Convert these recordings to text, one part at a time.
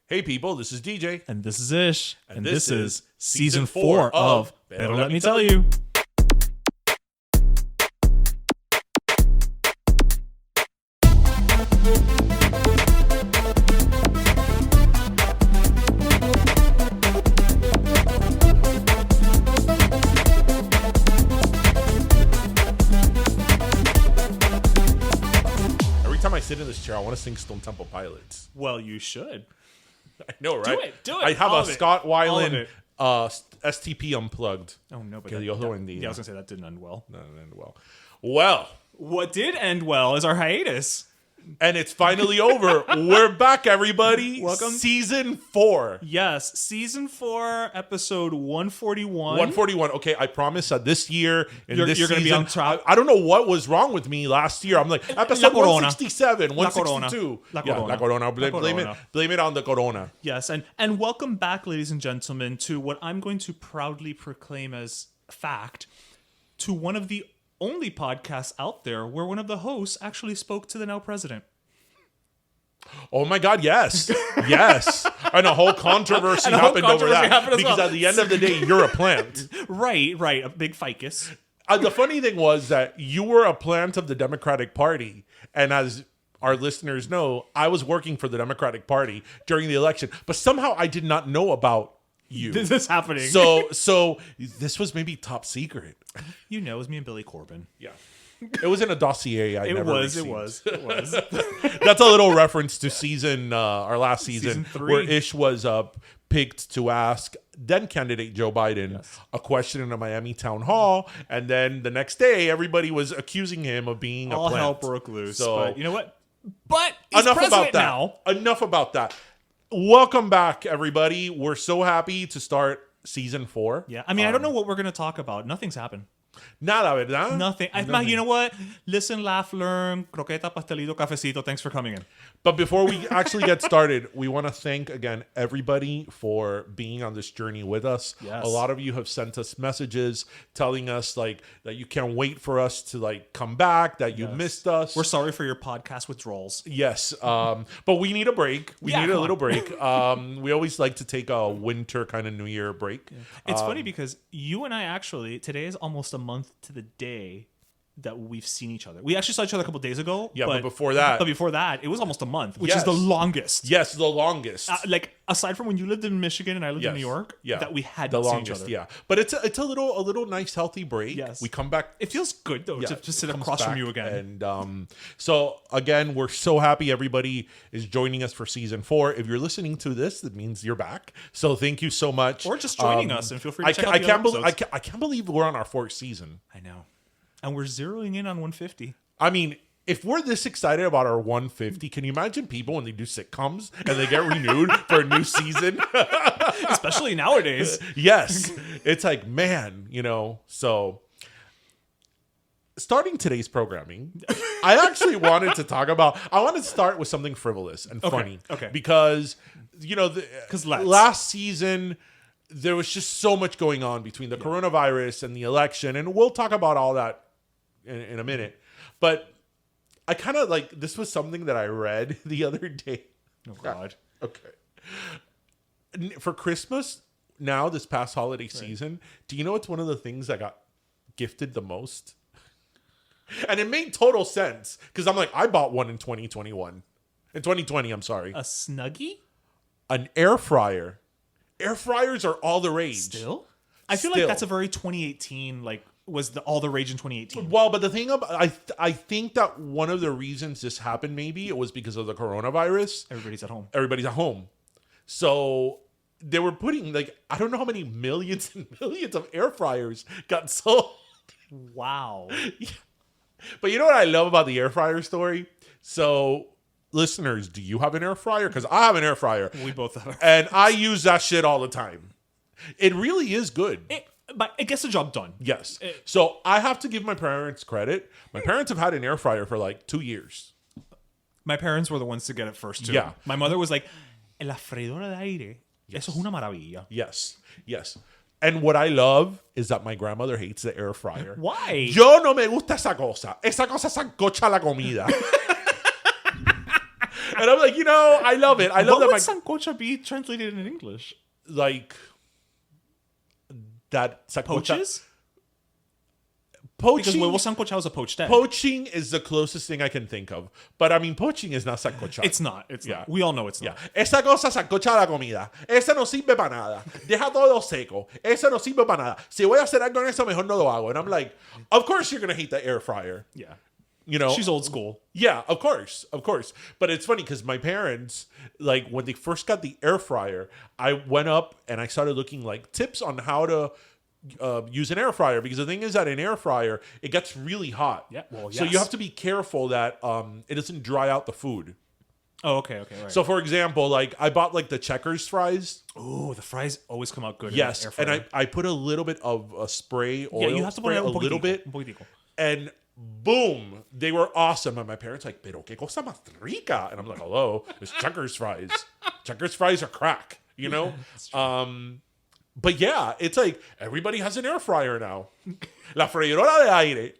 Hey people, this is DJ. And this is Ish. And this this is is season season 4 4 of of Better Let Me Tell You. Every time I sit in this chair, I want to sing Stone Temple Pilots. Well, you should. I know, right? Do it. I have All a of it. Scott All of Weiland it. STP unplugged. Oh, no, but Que Dios lo bendiga. I was going to say that didn't end well. No, no, no, well, What did end well is our hiatus. and it's finally over. We're back, everybody. Welcome. Season 4. Yes, season 4, episode 141. 141. Okay, I promise that this year and You're this gonna season, be on top. I don't know what was wrong with me last year. I'm like episode corona. 167, 162. La Yeah, corona. la corona. Blame, La blame it. corona. Blame it on the corona. Yes, and welcome back, ladies and gentlemen, to what I'm going to proudly proclaim as fact, to one of the only podcasts out there where one of the hosts actually spoke to the now president. Oh my God! Yes, yes. And a whole controversy And a whole happened over controversy that happened as because well. at the end of the day, you're a plant. Right, a big ficus. The funny thing was that you were a plant of the Democratic Party, and as our listeners know, I was working for the Democratic Party during the election, but somehow I did not know about you. This is happening. So this was maybe top secret. You know, it was me and Billy Corbin. Yeah. It was in a dossier I never received. It was. That's a little reference to our last Season season, 3. where Ish was picked to ask then candidate Joe Biden a question in a Miami town hall, and then the next day everybody was accusing him of being All a plant. hell broke loose. So- But you know what? But he's Enough president about that. now. Enough about that. Welcome back, everybody. We're so happy to start season 4. Yeah, I mean, I don't know what we're going to talk about. Nothing's happened. Nada, ¿verdad? Nothing. You know what? Listen, laugh, learn, croqueta, pastelito, cafecito. Thanks for coming in. But before we actually get started, we want to thank again everybody for being on this journey with us. Yes. A lot of you have sent us messages telling us like that you can't wait for us to like come back, that you missed us. We're sorry for your podcast withdrawals. Yes, but we need a break. We Yeah, need a come little on. break. We always like to take a winter kind of New Year break. It's funny because you and I actually, today is almost a month to the day that we've seen each other. We actually saw each other a couple days ago. Yeah, but before that, it was almost a month, which is Yes. the longest. yes, the longest. Like aside from when you lived in Michigan and I lived in Yes. New York, Yeah. that we had the not seen each longest. other. Yeah, but it's a little nice healthy break. Yes. We come back. It feels good though Yeah, to sit it comes across from back. you again. And so again, we're so happy everybody is joining us for season 4. If you're listening to this, that means you're back. So thank you so much. Or just joining us, and feel free to check out I the can't other believe episodes. I can't believe we're on our 4th season. I know. And we're zeroing in on 150. I mean, if we're this excited about our 150, can you imagine people when they do sitcoms and they get renewed for a new season? Especially nowadays. Yes. It's like, man, so starting today's programming, I actually wanted to start with something frivolous and funny. okay. Because, let's. last season, there was just so much going on between the coronavirus and the election. And we'll talk about all that in a minute. But I kind of this was something that I read the other day. Oh, God. Okay. For Christmas, now this past holiday season, do you know it's one of the things I got gifted the most? And it made total sense because I'm like, I bought one in 2021. In 2020, I'm sorry. A Snuggie? An air fryer. Air fryers are all the rage. Still? I feel like Still. that's a very 2018, was all the rage in 2018. Well, but the thing about I think that one of the reasons this happened, maybe it was because of the coronavirus. Everybody's at home. Everybody's at home, so they were putting I don't know how many millions and millions of air fryers got sold. Wow. But you know what I love about the air fryer story? So, listeners, do you have an air fryer? Because I have an air fryer, We both have. and I use that shit all the time. It really is good. But it gets the job done. Yes. So I have to give my parents credit. My parents have had an air fryer for 2 years. My parents were the ones to get it first, too. Yeah. My mother was like, la freidora de aire. Eso es una maravilla. Yes. Yes. And what I love is that my grandmother hates the air fryer. Why? Yo no me gusta esa cosa. Esa cosa sancocha la comida. And I'm like, I love it. I love What that would sancocha be translated in English? like that sacocha. Poaches? Because Poaching, huevo sancochado is a poached egg. poaching is the closest thing I can think of. But I mean, poaching is not sacocha. It's not. It's Yeah. not. We all know it's not. Esa cosa sancocha la comida. Esa no sirve para nada. Deja todo seco. Esa no sirve para nada. Si voy a hacer algo en eso, mejor no lo hago. And I'm like, of course you're going to hate the air fryer. Yeah. She's old school. Yeah, of course. But it's funny because my parents, like when they first got the air fryer, I went up and I started looking like tips on how to use an air fryer, because the thing is that an air fryer, it gets really hot. Yeah, well, So you yes. have to be careful that it doesn't dry out the food. Oh, okay, right. So for example, like I bought like the Checkers fries. Oh, the fries always come out good. Yes, in the air and fryer. I put a little bit of a spray oil. you have to put spray, it a little bit, un poquitico. and boom, they were awesome. And my parents like, pero qué cosa más rica. And I'm like, hello, it's Checkers fries. Checkers fries are crack, But yeah, it's like everybody has an air fryer now. La freidora de aire.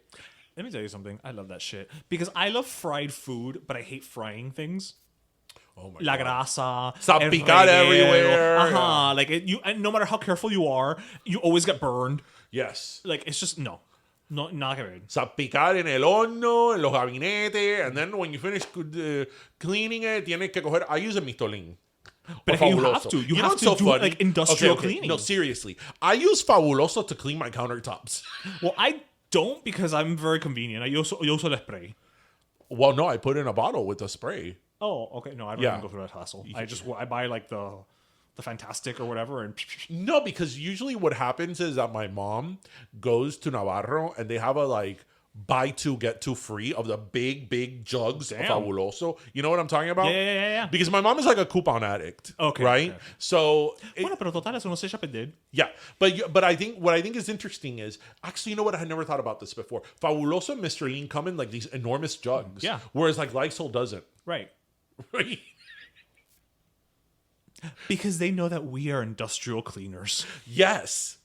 Let me tell you something. I love that shit because I love fried food, but I hate frying things. Oh my La god. grasa, Salpicar el reguero. everywhere. Uh-huh. Like and no matter how careful you are, you always get burned. Yes. Like it's just no, not good. Salpicar en el horno, en los gabinetes, and then when you finish cleaning it, tienes que coger. I use a Mistolin. But Or you have Fabuloso. to. You know have what's to do like industrial Okay. cleaning. No, seriously. I use Fabuloso to clean my countertops. Well, I don't because I'm very convenient. I uso el spray. Well, no, I put in a bottle with a spray. Oh, okay. No, I don't Yeah. even go through that hassle. I buy like the Fantastic or whatever, and No, because usually what happens is that my mom goes to Navarro and they have a like buy two get two free of the big jugs of Damn. Fabuloso. You know what I'm talking about? Yeah. Because my mom is like a coupon addict. Okay, Right? okay. So Bueno, pero total, eso no se echa a perder. yeah, but I think what I think is interesting is actually, you know what, I had never thought about this before. Fabuloso and Mr. Lean come in like these enormous jugs. Yeah. Whereas like Lysol doesn't. Right. Right? Because they know that we are industrial cleaners. Yes.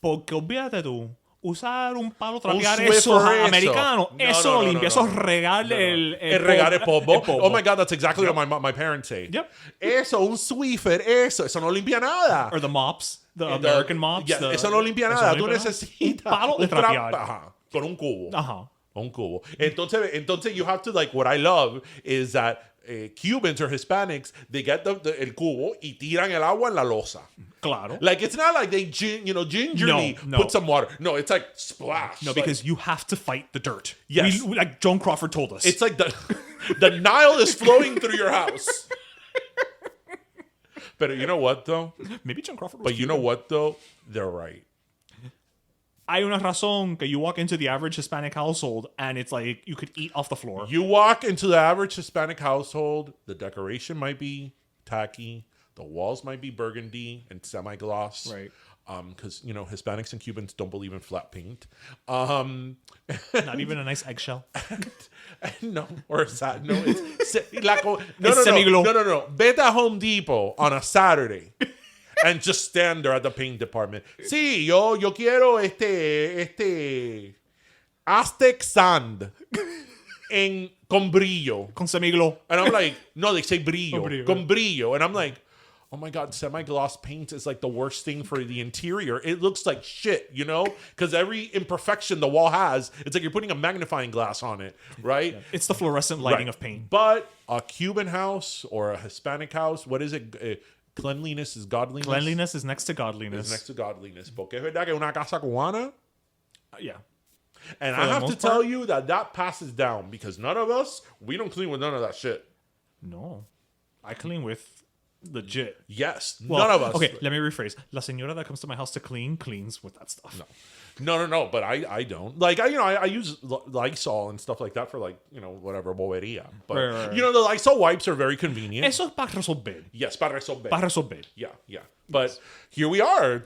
Porque olvídate tú, usar un palo trapear Swiffer eso eso. americano, No, eso no, no no, limpia, no, eso no. regar el Regar polvo. polvo. Oh my god, that's exactly what my parents say. Yep. Eso, un Swiffer, eso no limpia nada. Or the mops, the American mops. Yeah, eso no limpia eso nada. no Tú limpia nada. necesitas Un palo de trapear. Ajá, con un cubo. Ajá. Un cubo. Entonces you have to, like, what I love is that Cubans or Hispanics, they get el cubo y tiran el agua en la losa. Claro. Like, it's not like they gingerly No. put some water. No, it's like splash. No, Like, because you have to fight the dirt. Yes. Like Joan Crawford told us. it's like the Nile is flowing through your house. But you know what, though? Maybe Joan Crawford was But you know what, though? They're right. Hay una razón que you walk into the average Hispanic household and it's like you could eat off the floor. You walk into the average Hispanic household, the decoration might be tacky, the walls might be burgundy and semi-gloss. Right. Because, Hispanics and Cubans don't believe in flat paint. Not even a nice eggshell. No, or a sat. No, it's It's semiglow. No. Vete a Home Depot on a Saturday and just stand there at the paint department. Sí, yo quiero este Aztec sand con brillo. Con semiglow. And I'm like, no, they say brillo. Con brillo, Con brillo. And I'm like, oh my God, semi-gloss paint is like the worst thing for the interior. It looks like shit, Because every imperfection the wall has, it's like you're putting a magnifying glass on it, right? It's the fluorescent lighting Right. of paint. But a Cuban house or a Hispanic house, what is it? Cleanliness is godliness. Cleanliness is next to godliness. Is next to godliness. Porque es verdad que una casa cubana, Yeah. and For I the have to most tell part. you that passes down because none of us, we don't clean with none of that shit. No. I clean with legit. Yes, Well, none of us. Okay, let me rephrase. La señora that comes to my house to clean cleans with that stuff. No. But I don't. Like, I use Lysol and stuff like that for, like, whatever, bobería. But, Right. the Lysol wipes are very convenient. Eso es para resolver. Yes, para resolver. Para resolver. Yeah. But here we are,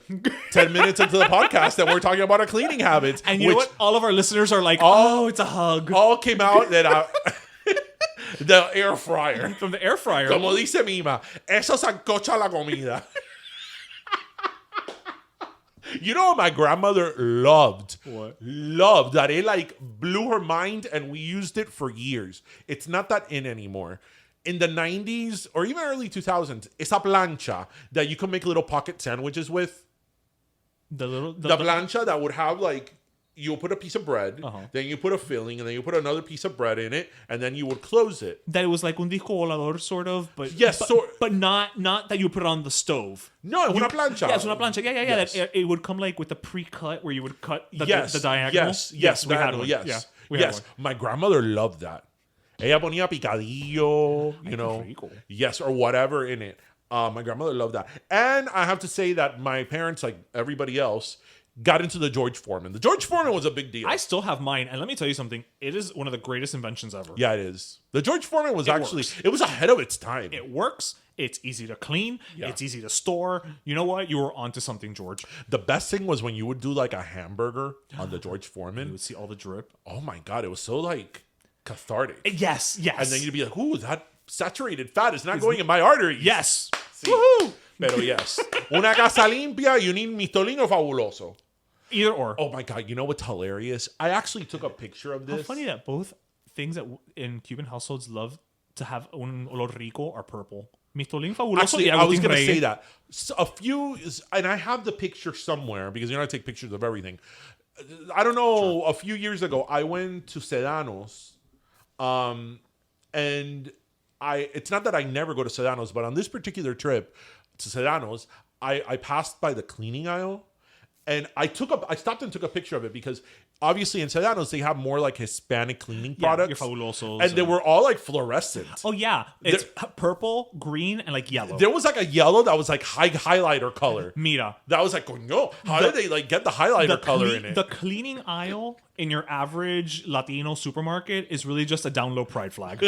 10 minutes into the podcast, and we're talking about our cleaning habits. And you know which what? All of our listeners are like, oh, it's a hug. all came out that the air fryer. From the air fryer. Como dice Mima, eso sancocha la comida. You know what my grandmother loved? What? Loved that it like blew her mind, and we used it for years. It's not that in anymore. In the 90s or even early 2000s, it's a plancha that you can make little pocket sandwiches with. The Plancha that would have like, you'll put a piece of bread, Uh-huh. then you put a filling, and then you put another piece of bread in it, and then you would close it. that it was like un disco volador sort of, but Yes, but not that you put it on the stove. No, es una plancha. Yeah, it's una plancha. Yeah. Yes. That it would come like with a pre-cut where you would cut the Yes, diagonal. yes, we had diagonal, one. yes, Yeah, we had yes. one. My grandmother loved that. Ella ponía picadillo, you know, rico. yes, or whatever in it. My grandmother loved that, and I have to say that my parents, like everybody else, got into the George Foreman. The George Foreman was a big deal. I still have mine, and let me tell you something. It is one of the greatest inventions ever. Yeah, it is. The George Foreman was actually, works. it was ahead of its time. It works. It's easy to clean. Yeah. It's easy to store. You know what? You were onto something, George. The best thing was when you would do like a hamburger on the George You Foreman. would see all the drip. Oh my God, it was so like cathartic. Yes. And then you'd be like, ooh, that saturated fat is not going in my arteries. yes. Sí. Woohoo! Pero yes. Una casa limpia y un mistolino fabuloso. Either or. Oh my God, you know what's hilarious? I actually took a picture of How this. funny that both things that in Cuban households love to have un olor rico are purple. Mistolín fabuloso. Actually, y I was Agustín going to Rey. say that. A few, and I have the picture somewhere because you know I take pictures of everything. I don't know, a few years ago, I went to Sedanos, and it's not that I never go to Sedanos, but on this particular trip to Sedanos, I passed by the cleaning aisle, and I stopped and took a picture of it because obviously in Sedanos they have more like Hispanic cleaning products, your fabulosos. and they were all like fluorescent. Oh yeah, it's purple, green, and like yellow. There was like a yellow that was like highlighter color. Mira, That was like, no, how did they like get the highlighter color in it? The cleaning aisle in your average Latino supermarket is really just a down low pride flag.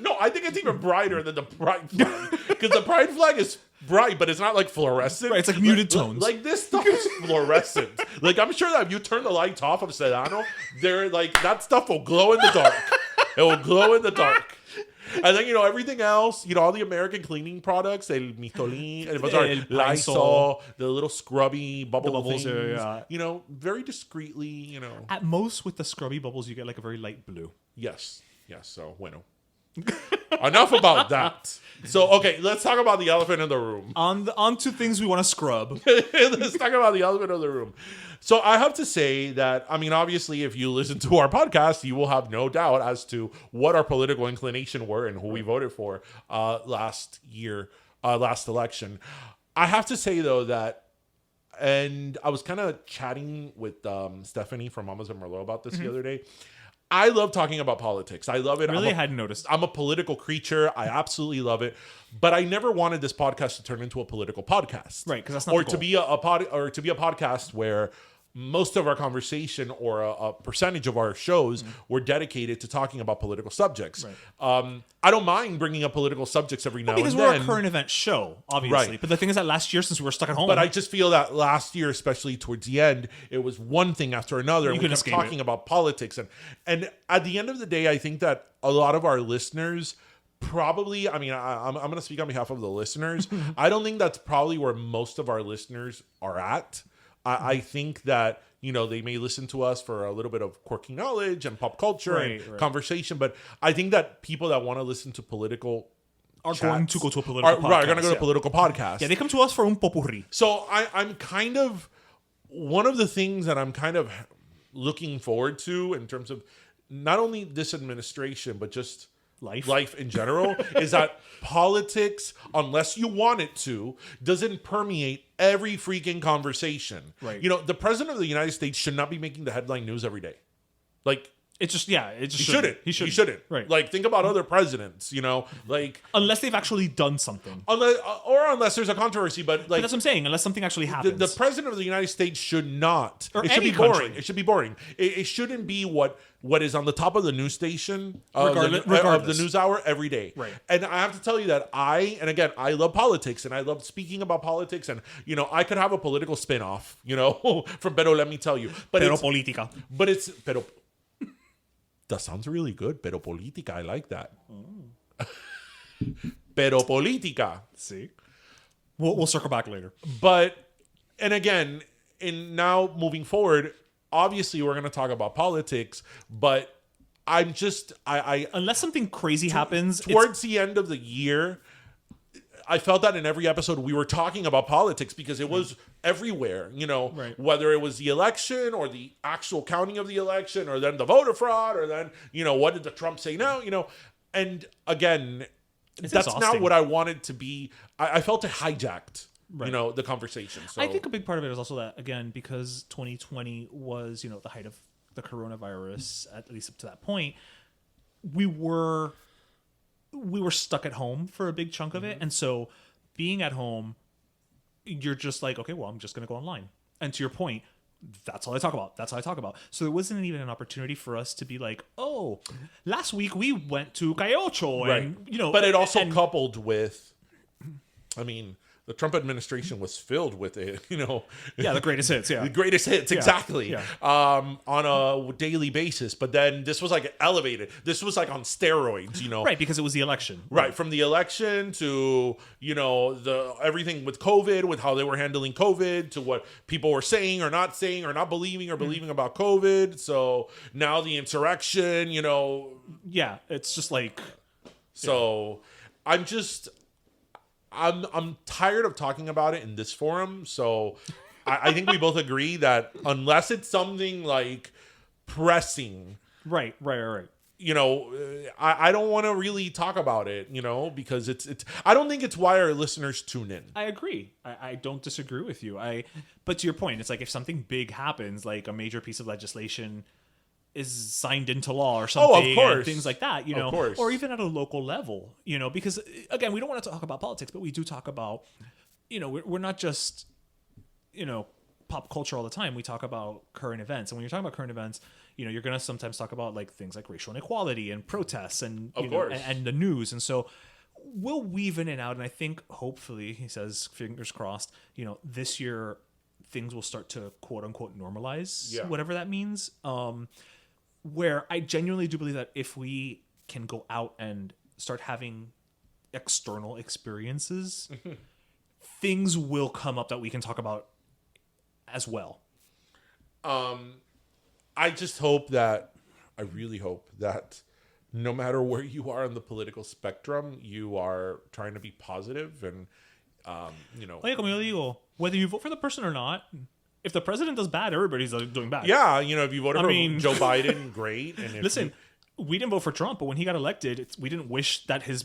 No, I think it's even brighter than the pride flag because the pride flag is bright, but it's not like fluorescent. Right, it's like muted tones. Like this stuff is fluorescent. Like I'm sure that if you turn the lights off of Sedano, they're like that stuff will glow in the dark. It will glow in the dark. And then everything else, all the American cleaning products, el Mistolin, El Lysol, the little scrubby bubble bubbles, things, yeah. very discreetly, At most, with the scrubby bubbles, you get like a very light blue. Yes. So bueno. Enough about that. So okay, let's talk about the elephant in the room. On to things we want to scrub. Let's talk about the elephant in the room. So I have to say that, I mean, obviously, if you listen to our podcast, you will have no doubt as to what our political inclination were and who we voted for last election. I have to say, though, that, and I was kind of chatting with Stephanie from Mamas and Merlot about this the other day. I love talking about politics. I love it. Really hadn't noticed. I'm a political creature. I absolutely love it. But I never wanted this podcast to turn into a political podcast. Right, 'cause that's not or the to goal. be a podcast where most of our conversation or a percentage of our shows were dedicated to talking about political subjects. Right. I don't mind bringing up political subjects every now Because and we're then. a current event show, obviously. Right. But the thing is that last year, since we were stuck at home, But I just feel that last year, especially towards the end, it was one thing after another. And we couldn't kept escape talking about politics. And at the end of the day, I think that a lot of our listeners probably, I mean, I'm going to speak on behalf of the listeners. I don't think that's probably where most of our listeners are at. I think that, they may listen to us for a little bit of quirky knowledge and pop culture and conversation. But I think that people that want to listen to political are chats going to go to a political podcast. Right, are going to go to a political podcast. Yeah, they come to us for un popurrí. So I'm kind of, one of the things that I'm kind of looking forward to in terms of not only this administration, but just life in general, is that politics, unless you want it to, doesn't permeate every freaking conversation. Right. The president of the United States should not be making the headline news every day. Like, It just he shouldn't. He shouldn't. Right. Like, think about other presidents, like, Unless they've actually done something. unless there's a controversy, but But like, that's what I'm saying. Unless something actually happens. the president of the United States should not. Or It should any be boring. country. It should be boring. It shouldn't be what is on the top of the news station of the Regardless. news hour every day. Right. And I have to tell you that I love politics and I love speaking about politics, and I could have a political spin-off, from Pero Let Me Tell You. But Pero it's política. Pero that sounds really good. Pero política, I like that. Pero política. See? We'll circle back later. But and again, in now moving forward, obviously we're going to talk about politics, but I'm just I Unless something crazy happens, towards the end of the year, I felt that in every episode we were talking about politics because it was everywhere, Right. whether it was the election or the actual counting of the election or then the voter fraud or then, what did the Trump say now, and again, that's not exhausting. what I wanted to be. I felt it hijacked, Right. the conversation. So I think a big part of it is also that, again, because 2020 was, the height of the coronavirus, at least up to that point, we were stuck at home for a big chunk of it. And so being at home, you're just like, okay, well, I'm just going to go online. And to your point, that's all I talk about. That's all I talk about. So there wasn't even an opportunity for us to be like, oh, last week we went to Cayocho. And, but it also and- coupled with, I mean, the Trump administration was filled with it, yeah, the greatest hits. Yeah. the greatest hits, exactly, yeah. on a daily basis. But then this was like elevated. This was like on steroids, Right. Because it was the election. Right, from the election to the everything with COVID, with how they were handling COVID, to what people were saying or not believing or believing about COVID. So now the insurrection, Yeah. It's just like, So I'm tired of talking about it in this forum. So I think we both agree that unless it's something like pressing, right. I don't want to really talk about it, because it's I don't think it's why our listeners tune in. I agree. I don't disagree with you. But to your point, it's like if something big happens, like a major piece of legislation is signed into law or something, course. and things like that, Of course. or even at a local level, because again, we don't want to talk about politics, but we do talk about, we're not just, pop culture all the time. We talk about current events, and when you're talking about current events, you're going to sometimes talk about like things like racial inequality and protests and Of course. and the news, and so we'll weave in and out. And I think hopefully, he says, fingers crossed, this year things will start to quote unquote normalize, Yeah. whatever that means. Where I genuinely do believe that if we can go out and start having external experiences, things will come up that we can talk about as well. I really hope that no matter where you are on the political spectrum, you are trying to be positive and, Oye, como yo digo, whether you vote for the person or not, if the president does bad, everybody's doing bad. yeah, if you voted I for mean- Joe Biden, great. And if Listen, we didn't vote for Trump, but when he got elected, we didn't wish that his,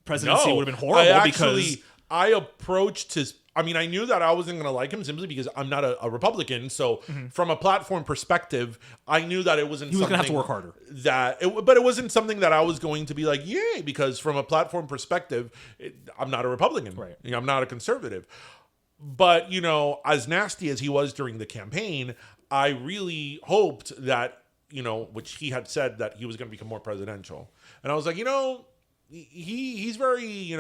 presidency would have been horrible because I approached his. I mean, I knew that I wasn't going to like him simply because I'm not a Republican. So, from a platform perspective, I knew that it wasn't. he was going going to have to work harder. But it wasn't something that I was going to be like, yay, because from a platform perspective, I'm not a Republican. Right. I'm not a conservative. But as nasty as he was during the campaign, I really hoped that which he had said that he was going to become more presidential, and I was like, he's very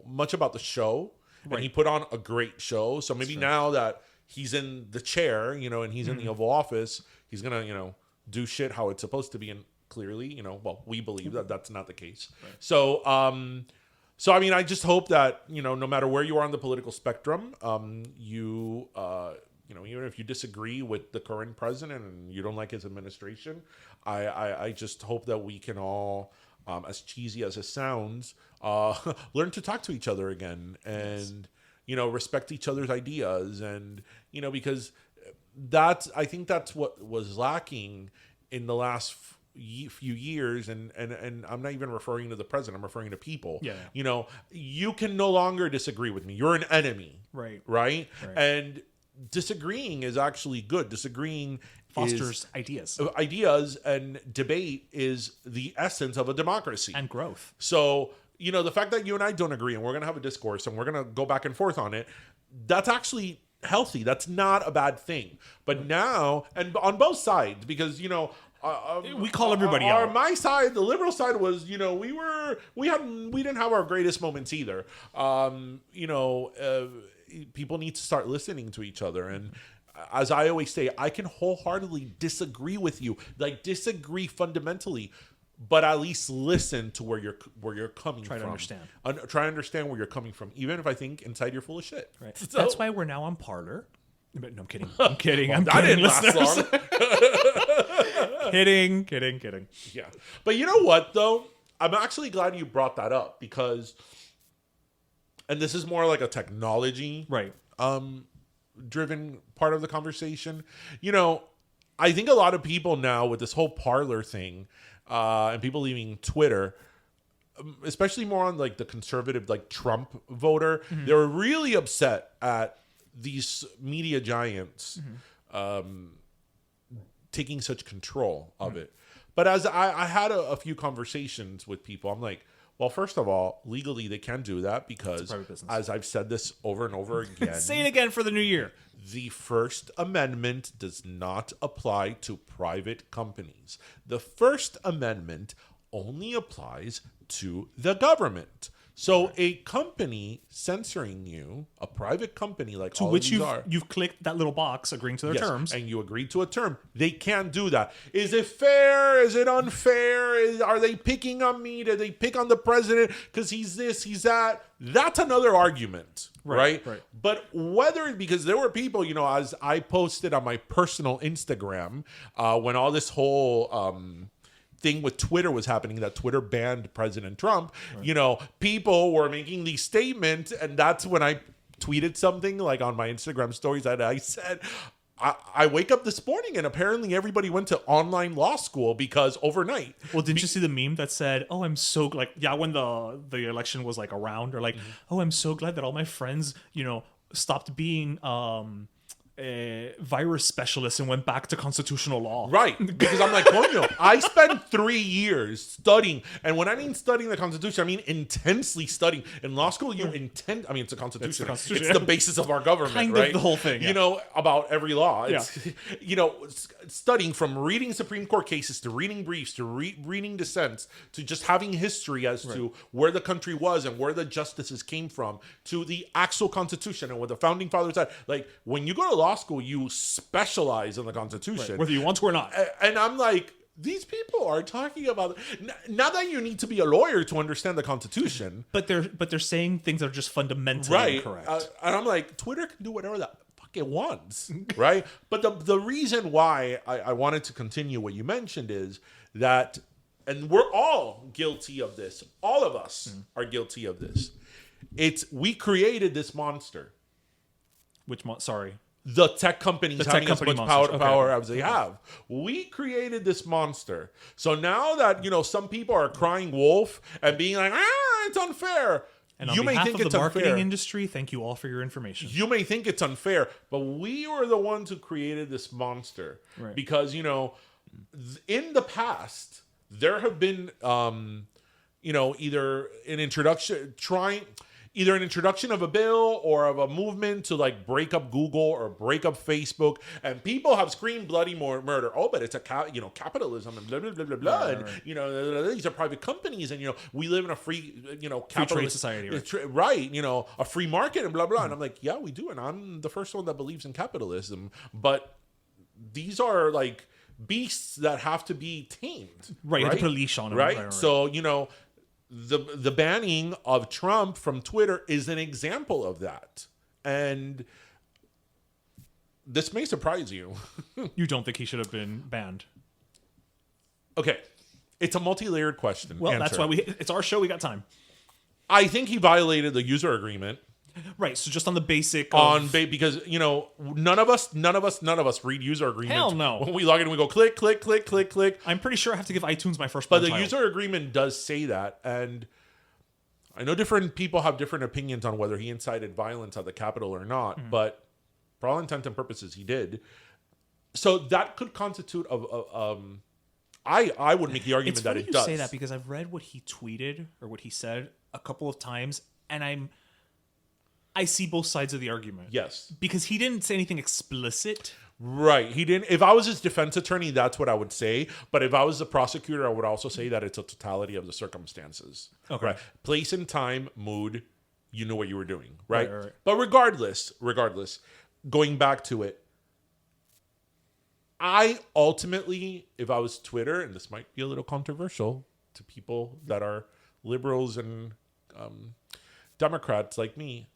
much about the show. Right. And he put on a great show. So maybe now that he's in the chair, and he's in the Oval Office, he's going to, do shit how it's supposed to be. And clearly, we believe that that's not the case. Right. So I mean, I just hope that, no matter where you are on the political spectrum, you even if you disagree with the current president and you don't like his administration, I just hope that we can all, as cheesy as it sounds, learn to talk to each other again and, respect each other's ideas. And, because I think that's what was lacking in the last few years. And I'm not even referring to the president, I'm referring to people. Yeah. You can no longer disagree with me. You're an enemy. Right? And disagreeing is actually good. Disagreeing fosters ideas, and debate is the essence of a democracy and growth. So, the fact that you and I don't agree and we're going to have a discourse and we're going to go back and forth on it, that's actually healthy. That's not a bad thing. But now, and on both sides, because, we call everybody out. My side, the liberal side, was we didn't have our greatest moments either. People need to start listening to each other. And as I always say, I can wholeheartedly disagree with you, like disagree fundamentally, but at least listen to where you're coming Try from. to understand. Try to understand where you're coming from, even if I think inside you're full of shit. Right. So- That's why we're now on Parler. But no, I'm kidding. I'm kidding. I'm that kidding, didn't last listeners. long. Kidding. Yeah. But you know what, though? I'm actually glad you brought that up because, and this is more like a technology Right. driven part of the conversation. You know, I think a lot of people now with this whole Parler thing and people leaving Twitter, especially more on like the conservative, like Trump voter, they were really upset at these media giants taking such control of it. But as I had a few conversations with people, I'm like, well, first of all, legally they can do that because, private business. as I've said this over and over again, Say it again for the new year. the First Amendment does not apply to private companies. The First Amendment only applies to the government. So a company censoring you, a private company like To all which of these are, you've clicked that little box agreeing to their yes, terms. and you agreed to a term, they can't do that. Is it fair? Is it unfair? Are they picking on me? Did they pick on the president because he's this, he's that? That's another argument, right? Right. But whether, because there were people, you know, as I posted on my personal Instagram when all this whole thing with Twitter was happening, that Twitter banned President Trump, you know, people were making these statements, and that's when I tweeted something like on my Instagram stories that I said, I wake up this morning and apparently everybody went to online law school because overnight. Well, didn't you see the meme that said, "Oh, I'm so when the election was like around, or like, oh, I'm so glad that all my friends, you know, stopped being virus specialists and went back to constitutional law." Right, because I'm like, Coño, I spent 3 years studying, and when I mean studying the Constitution, I mean intensely studying. In law school, you intend. I mean, it's a Constitution. It's Constitution. the basis of our government, Kind of right? the whole thing, yeah. You know, about every law. It's, you know, studying from reading Supreme Court cases to reading briefs to reading dissents to just having history as to where the country was and where the justices came from to the actual Constitution and what the founding fathers had. Like when you go to law school, you specialize in the Constitution. Whether you want to or not. And I'm like, these people are talking about not that you need to be a lawyer to understand the Constitution, But they're saying things that are just fundamentally right? incorrect. And I'm like, Twitter can do whatever the fuck it wants, right? But the reason why I wanted to continue what you mentioned is that, and we're all guilty of this. All of us are guilty of this. We created this monster. Sorry. The tech companies The tech having company as much monsters. power Okay. as they have. We created this monster. So now that, you know, some people are crying wolf and being like, it's unfair. And on You may behalf think of it's the marketing unfair. industry, thank you all for your information. You may think it's unfair, but we were the ones who created this monster. Right. Because, you know, in the past, there have been, you know, either an introduction of a bill or of a movement to like break up Google or break up Facebook, and people have screamed bloody murder. Oh, but it's capitalism and blah blah blah blah blah. Right, and right. you know, these are private companies, and you know, we live in a free, you know, trade capitalist society, right? right? You know, a free market and blah blah. And I'm like, yeah, we do, and I'm the first one that believes in capitalism, but these are like beasts that have to be tamed, Right, you have to put a leash on them. right? Right. So, you know, the banning of Trump from Twitter is an example of that. And this may surprise you. You don't think he should have been banned? Okay. It's a multi-layered question. Well, that's Answer. why it's our show. We got time. I think he violated the user agreement Right. So just on the basic of, because, you know, none of us read user agreements. Hell no. When we log in, we go click, click, click, click, click. I'm pretty sure I have to give iTunes my first. But the user agreement does say that, and I know different people have different opinions on whether he incited violence at the Capitol or not, but for all intents and purposes, he did. So that could constitute I would make the argument It's that funny it you does. say that because I've read what he tweeted or what he said a couple of times, and I see both sides of the argument. Yes. Because he didn't say anything explicit. Right. He didn't. If I was his defense attorney, that's what I would say. But if I was the prosecutor, I would also say that it's a totality of the circumstances. Okay. Right. Place and time, mood, you knew what you were doing. Right. Right. But regardless, going back to it, I ultimately, if I was Twitter, and this might be a little controversial, to people that are liberals and Democrats like me,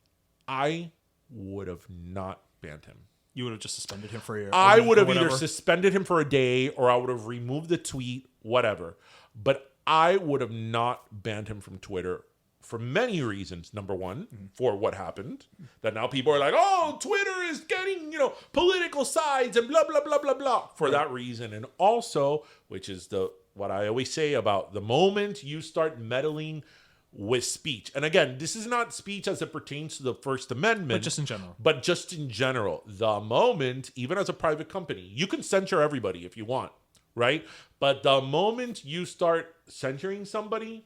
I would have not banned him. You would have just suspended him for a year. I would have either suspended him for a day or I would have removed the tweet, whatever. But I would have not banned him from Twitter for many reasons. Number one, for what happened. That now people are like, oh, Twitter is getting, political sides and blah, blah, blah, blah, blah. For that reason. And also, which is what I always say about the moment you start meddling with speech. And again, this is not speech as it pertains to the First Amendment. But just in general. But just in general. The moment, even as a private company, you can censor everybody if you want, right? But the moment you start censoring somebody,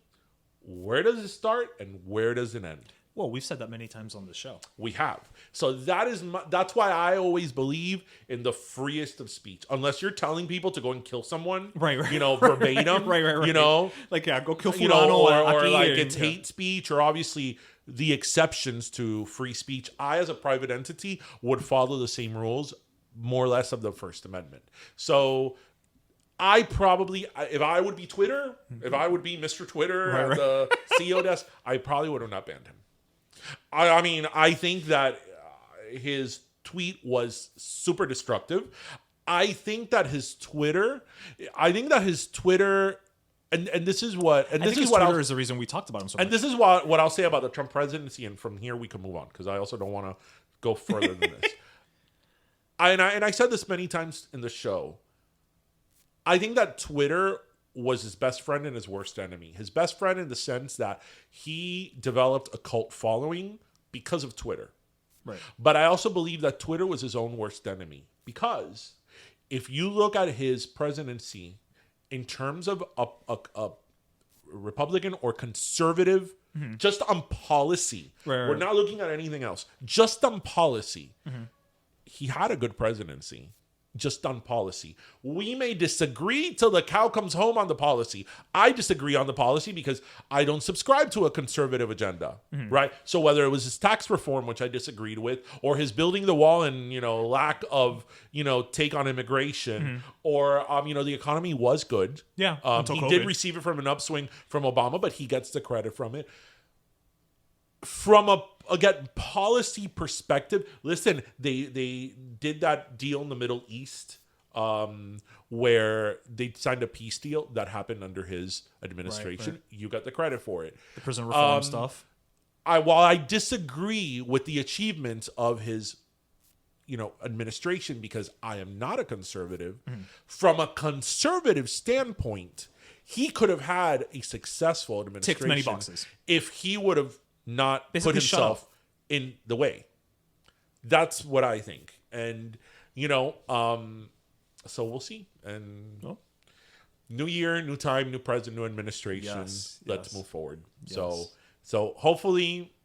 where does it start and where does it end? Well, we've said that many times on the show. We have. So that's why I always believe in the freest of speech. Unless you're telling people to go and kill someone, right. Verbatim, right. Like, yeah, go kill fulano, or like and, it's hate speech, or obviously the exceptions to free speech. I, as a private entity, would follow the same rules, more or less, of the First Amendment. So I probably, if I would be Twitter, if I would be Mr. Twitter at the CEO desk, I probably would have not banned him. I mean, I think that his tweet was super destructive. I think that his Twitter, and this is what, and this is what Twitter is the reason we talked about him so much. And this is what I'll say about the Trump presidency, and from here we can move on because I also don't want to go further than this. And I said this many times in the show. I think that Twitter was his best friend and his worst enemy. His best friend in the sense that he developed a cult following because of Twitter. Right. But I also believe that Twitter was his own worst enemy because if you look at his presidency in terms of a Republican or conservative, just on policy, we're not looking at anything else, just on policy, he had a good presidency. Just on policy. We may disagree till the cow comes home on the policy. I disagree on the policy because I don't subscribe to a conservative agenda, right? So whether it was his tax reform, which I disagreed with, or his building the wall and, lack of, take on immigration, or, the economy was good. Yeah. He did receive it from an upswing from Obama, but he gets the credit from it. From a policy perspective, listen, they did that deal in the Middle East where they signed a peace deal that happened under his administration. Right. You got the credit for it. The prison reform stuff. While I disagree with the achievements of his administration because I am not a conservative, from a conservative standpoint, he could have had a successful administration. Ticked many boxes. If he would have not put himself in the way. That's what I think. And, so we'll see. And new year, new time, new president, new administration. Let's move forward. Yes. So hopefully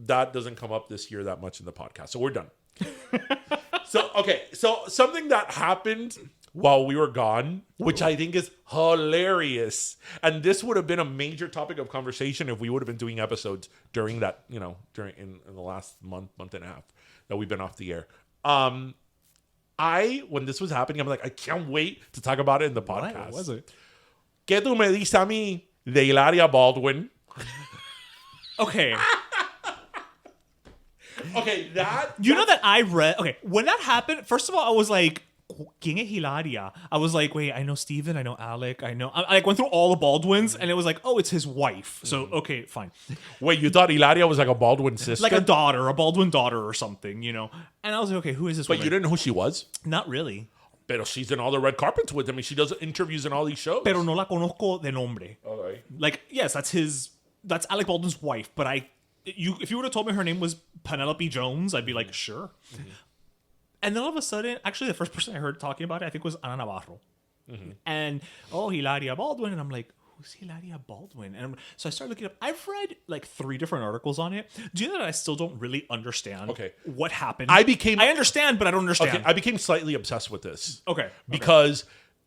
that doesn't come up this year that much in the podcast. So we're done. So something that happened while we were gone, which I think is hilarious. And this would have been a major topic of conversation if we would have been doing episodes during that, in the last month and a half that we've been off the air. When this was happening, I'm like, I can't wait to talk about it in the podcast. What was it? ¿Qué tú me dices a mí de Hilaria Baldwin? Okay. Okay, that I read. Okay, when that happened, first of all, I was like, ¿Quién es Hilaria? I was like, wait, I know Steven, I know Alec, I went through all the Baldwins, and it was like, oh, it's his wife. So, okay, fine. Wait, you thought Hilaria was like a Baldwin sister? Like a Baldwin daughter or something, And I was like, okay, who is this woman? But you didn't know who she was? Not really. Pero she's in all the red carpets with him, and she does interviews in all these shows. Pero no la conozco de nombre. Okay. Like, yes, that's Alec Baldwin's wife, but if you would have told me her name was Penelope Jones, I'd be like, sure. And then all of a sudden, actually, the first person I heard talking about it, I think, was Ana Navarro. And, Hilaria Baldwin. And I'm like, who's Hilaria Baldwin? And so I started looking up. I've read like 3 different articles on it. Do you know that I still don't really understand what happened? I understand, but I don't understand. Okay, I became slightly obsessed with this. Okay. Because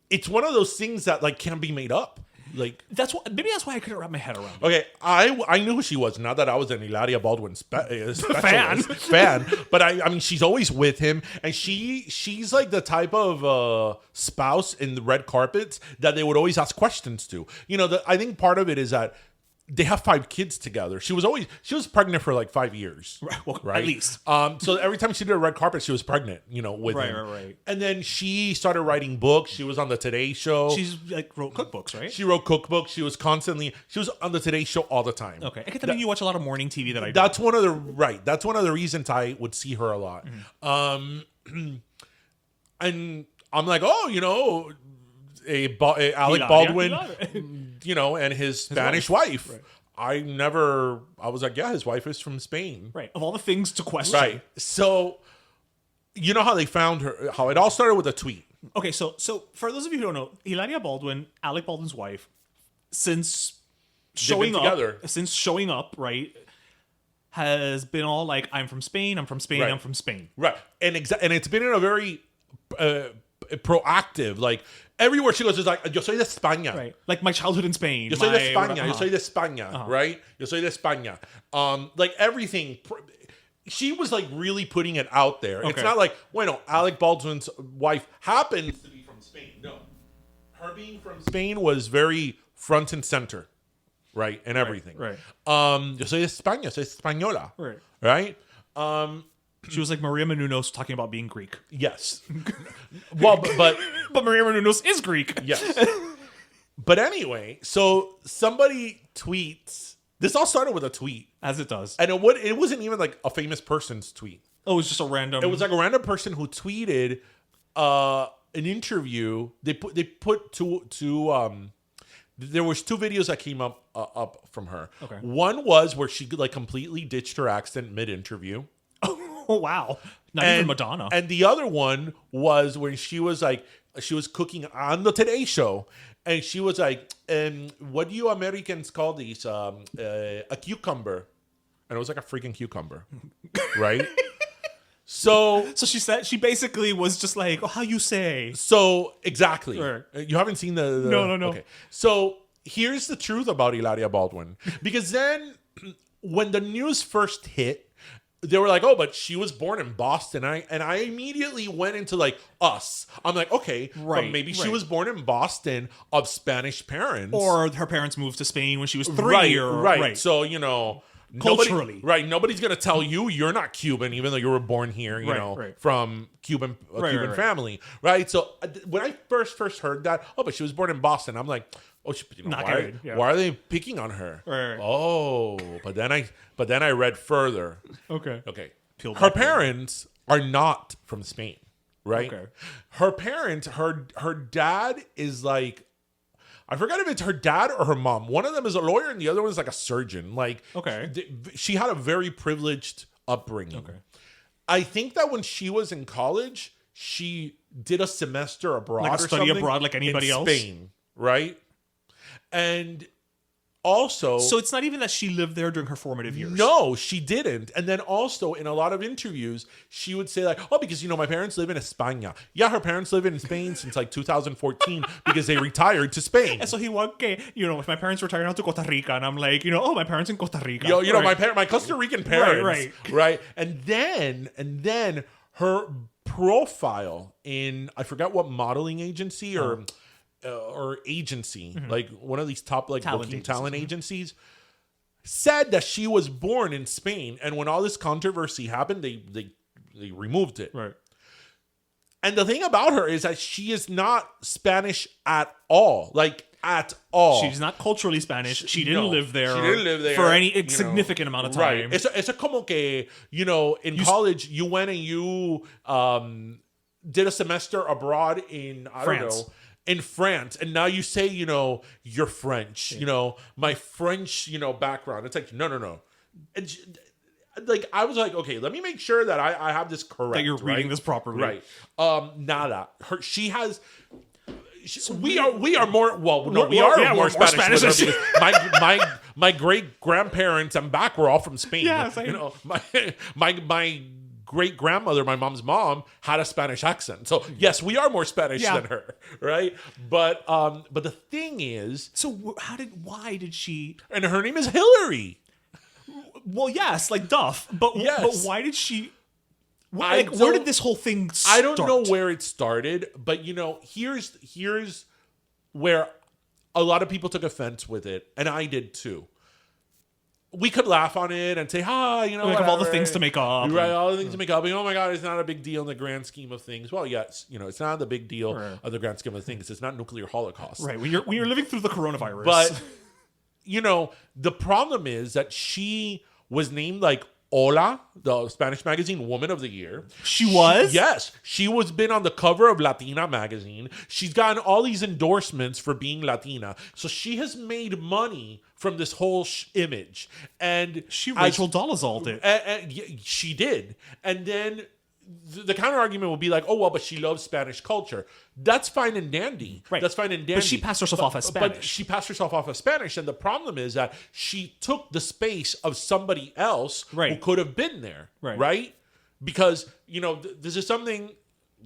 it's one of those things that like can't be made up. Like, maybe that's why I couldn't wrap my head around it. okay, I knew who she was. Not that I was an Hilaria Baldwin fan, but I mean, she's always with him, and she's like the type of spouse in the red carpets that they would always ask questions to. You know, I think part of it is that they have 5 kids together. She was pregnant for like 5 years. Right, well, right? at least. So every time she did a red carpet, she was pregnant, you know, with him. Right. And then she started writing books. She was on the Today Show. She's like wrote cookbooks, right? She wrote cookbooks. She was on the Today Show all the time. Okay. I get that you watch a lot of morning TV that I do. That's one of the reasons I would see her a lot. And I'm like, oh, you know, Alec Baldwin, you know, and his Spanish wife. Right. I was like, yeah, his wife is from Spain. Right. Of all the things to question. Right. So, you know how they found her, how it all started with a tweet. Okay, so for those of you who don't know, Hilaria Baldwin, Alec Baldwin's wife, since showing up, right, has been all like, I'm from Spain, I'm from Spain, Right. I'm from Spain. Right. And it's been in a very proactive, like, everywhere she goes, it's like, yo soy de España. Right. Like my childhood in Spain. Yo soy de España. Yo soy de España. Right? Yo soy de España. Like everything. She was like really putting it out there. It's not like, bueno, Alec Baldwin's wife happens to be from Spain. No. Her being from Spain was very front and center. Right? And everything. Right. Yo soy de España. Soy española. Right. Right? She was like Maria Menounos talking about being Greek. Yes. Well, but Maria Menounos is Greek. yes. But anyway, so somebody tweets. This all started with a tweet, As it does. and it wasn't even like a famous person's tweet. Oh, it was just a random. It was like a random person who tweeted an interview. They put two. There was 2 videos that came up from her. Okay. One was where she like completely ditched her accent mid-interview. Oh, wow. Not even Madonna. And the other one was when she was cooking on the Today Show, and she was like, what do you Americans call these? A cucumber. And it was like a freaking cucumber. Right? So she basically was just like, oh, how you say? So exactly. Right. You haven't seen the No. Okay. So here's the truth about Hilaria Baldwin. Because then when the news first hit, they were like, oh, but she was born in Boston. And I immediately went into like us. I'm like, okay, Right, but maybe she right. was born in Boston of Spanish parents. Or her parents moved to Spain when she was 3 right. So, you know, Culturally. nobody's going to tell you not Cuban, even though you were born here, you know, from Cuban family. Right. So when I first heard that, oh, but she was born in Boston, I'm like, oh, why are they picking on her? Right. Oh, but then I read further. Okay. Her parents are not from Spain, right? Okay. Her parents, her dad is like, I forgot if it's her dad or her mom. One of them is a lawyer and the other one is like a surgeon. Like, Okay. She had a very privileged upbringing. Okay. I think that when she was in college, she did a semester abroad, Like a or study something abroad like anybody in else? Spain, right? And also, So it's not even that she lived there during her formative years. no, she didn't. And then also in a lot of interviews, she would say like, oh, because, you know, my parents live in España. Yeah, her parents live in Spain since like 2014 because they retired to Spain. And so he went, okay, you know, if my parents retired out to Costa Rica, and I'm like, you know, oh, my parents in Costa Rica. You know, Right. my Costa Rican parents, right? And then her profile in, I forgot what modeling agency or agency, like one of these top like talent agencies, said that she was born in Spain, and when all this controversy happened, they removed it. Right. And the thing about her is that she is not Spanish at all, like at all. She's not culturally Spanish. She didn't live there. She didn't live there for any significant amount of time. Right. It's como que, you know, in college you went and you did a semester abroad in France. In France, and now you say, you know, you're French, you know, my French, you know, background. It's like, no. And like, I was like, okay, let me make sure that I have this correct. That you're reading this properly. Right. Nada. We are more, well, no, we are more Spanish. With her because my great grandparents and back were all from Spain. Yeah, same. You know, my great grandmother, my mom's mom, had a Spanish accent. So yes, we are more Spanish Yeah. than her, right? But the thing is, So why did she? and her name is Hillary. Well, yes, like Duff, but Yes. why did she? I Where don't- did this whole thing start? I don't know where it started, but here's where a lot of people took offense with it, and I did too. We could laugh on it and say, Like, of all the whatever. things to make up. You're right, all the things to make up. And, oh my God, it's not a big deal in the grand scheme of things. Well, yes, it's not the big deal Right. of the grand scheme of things. It's not nuclear holocaust. Right, when you're living through the coronavirus. But, the problem is that she was named like Hola, the Spanish magazine Woman of the Year. She was? Yes. She was been on the cover of Latina magazine. She's gotten all these endorsements for being Latina. So she has made money from this whole image. And she Rachel Dolezal did. she did. And then the counter argument will be like, oh, well, but she loves Spanish culture. That's fine and dandy. Right. That's fine and dandy. But she passed herself off as But Spanish. she passed herself off as Spanish. And the problem is that she took the space of somebody else who Right. could have been there. Right. Because, this is something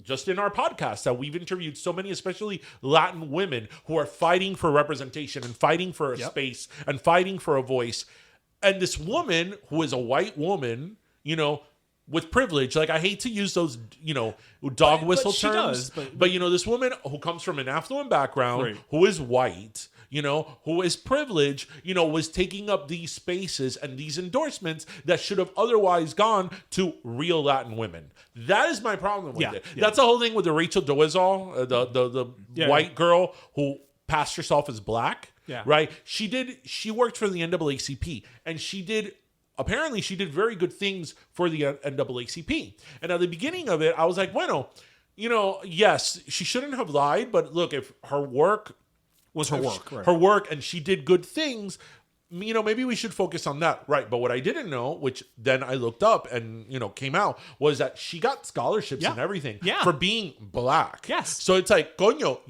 just in our podcast that we've interviewed so many, especially Latin women, who are fighting for representation and fighting for a space and fighting for a voice. And this woman, who is a white woman, with privilege, like I hate to use those, dog whistle she terms, does, but this woman who comes from an affluent background, Right. who is white, who is privileged, was taking up these spaces and these endorsements that should have otherwise gone to real Latin women. That is my problem with it. Yeah. That's the whole thing with the Rachel Dolezal, the white girl who passed herself as black. Yeah. Right. She worked for the NAACP, and apparently she did very good things for the NAACP. And at the beginning of it, I was like, bueno, yes, she shouldn't have lied, but look, if her work Was her work. Right. her work and she did good things, maybe we should focus on that. Right. But what I didn't know, which then I looked up and, came out, was that she got scholarships Yeah. and everything Yeah. for being black. Yes. So it's like, coño,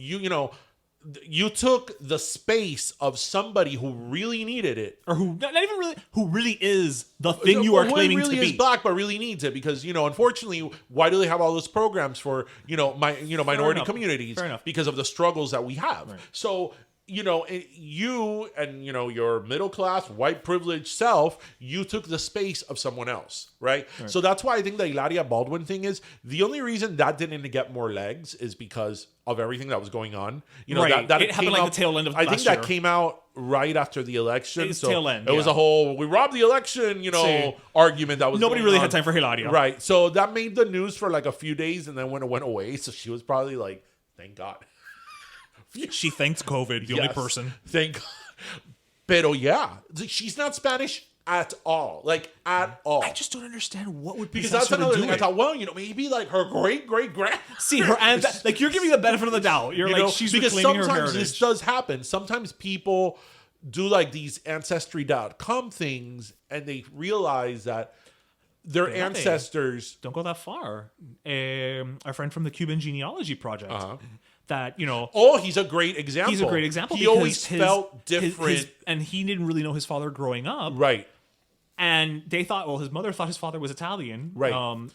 you took the space of somebody who really needed it. Or who not even really who really is the thing you are Who claiming really to is be. black, but really needs it because unfortunately, why do they have all those programs for minority enough. communities? Fair enough. Because of the struggles that we have. So you and your middle class white privileged self, you took the space of someone else, right? So that's why I think the Hilaria Baldwin thing is the only reason that didn't get more legs is because of everything that was going on. Right. That It happened came like the tail end of I think last that year. came out right after the election. It's so tail end, it was yeah. a whole we robbed the election, See. argument that was Nobody going really on. had time for Hilaria. Right. So that made the news for like a few days, and then when it went away, so she was probably like, thank God. She thanked COVID, the only Yes. person. Thank God. Pero yeah, she's not Spanish at all. Like at all. I just don't understand what would because possess that's her to another do thing. I it. thought, well, maybe like her great grand. See her and like you're giving the benefit of the doubt. You're like she's because reclaiming her sometimes heritage. this does happen. Sometimes people do like these ancestry.com things and they realize that their Yeah, they- ancestors Don't go that far. Our friend from the Cuban Genealogy Project. That oh, he's a great example. he's a great example. He because always felt different. and he didn't really know his father growing up. Right. And they thought, well, his mother thought his father was Italian. Right.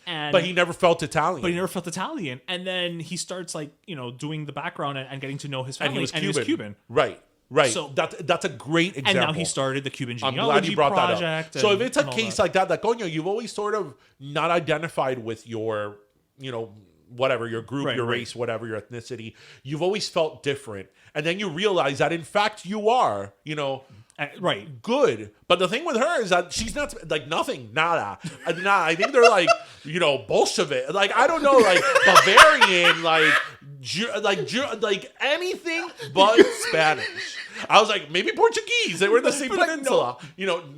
And But he never felt Italian. but he never felt Italian. And then he starts doing the background and getting to know his family. and he was Cuban. Right. So- that's a great example. And now he started the Cuban I'm Genealogy glad you brought that Project. up. So if and- it's a and all case that. like that, you've always sort of not identified with your, whatever, your group, Right, your right. race, whatever, your ethnicity, you've always felt different. And then you realize that in fact you are, Right. good. But the thing with her is that she's not like nothing, nada. I think they're like, Bolshevik. Like, I don't know, like Bavarian, like anything but Spanish. I was like, maybe Portuguese. They were in the same But, like, peninsula.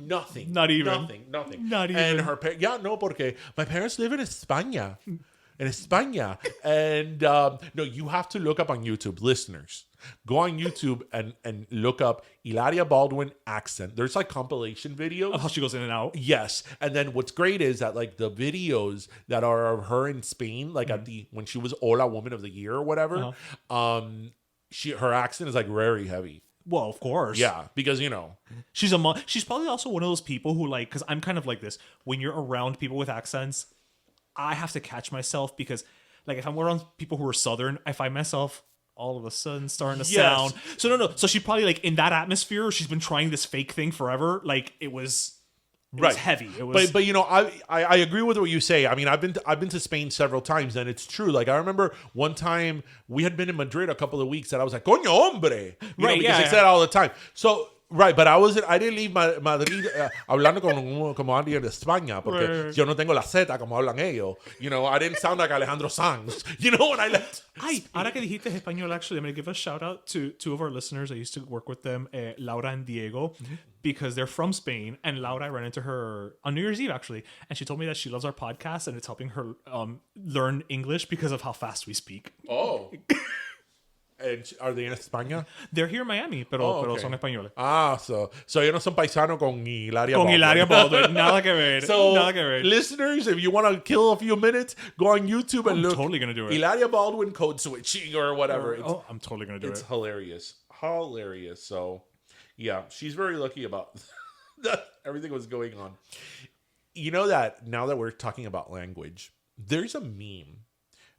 Nothing. Not even. Nothing. Not And even. her no, porque my parents live in España. In España. And no, you have to look up on YouTube, listeners. Go on YouTube and look up Hilaria Baldwin accent. There's like compilation videos. Of how she goes in and out. Yes, and then what's great is that like the videos that are of her in Spain, like at when she was Hola Woman of the Year or whatever, her accent is like very heavy. Well, of course. Yeah, because She's probably also one of those people who because I'm kind of like this. When you're around people with accents, I have to catch myself because, like, if I'm around people who are Southern, I find myself all of a sudden starting to Yes. sound. So no. So she probably like in that atmosphere, she's been trying this fake thing forever. Like it was Right. heavy. It was But you know, I agree with what you say. I mean, I've been to Spain several times, and it's true. Like I remember one time we had been in Madrid a couple of weeks, and I was like, "Coño, hombre," you know, Right, because yeah, they yeah. said it all the time. So right, but I didn't leave Madrid hablando como alguien de España, porque Right. yo no tengo la Z como hablan ellos. You know, I didn't sound like Alejandro Sanz. You know, when I left. Ay, ahora que dijiste español, actually, I'm going to give a shout out to two of our listeners. I used to work with them, Laura and Diego, because they're from Spain. And Laura, I ran into her on New Year's Eve, actually. And she told me that she loves our podcast and it's helping her learn English because of how fast we speak. Oh. And are they in España? They're here in Miami, pero okay. son españoles. Ah, so ellos no son paisanos con Hilaria Con Baldwin. Hilaria Baldwin. Nada que ver. So, Nada que ver. listeners, if you want to kill a few minutes, go on YouTube and I'm look. totally gonna do it. Hilaria Baldwin code switching or whatever. I'm totally going to do It's it. hilarious. Hilarious. So, yeah, she's very lucky about that. Everything was going on. You know that now that we're talking about language, there's a meme,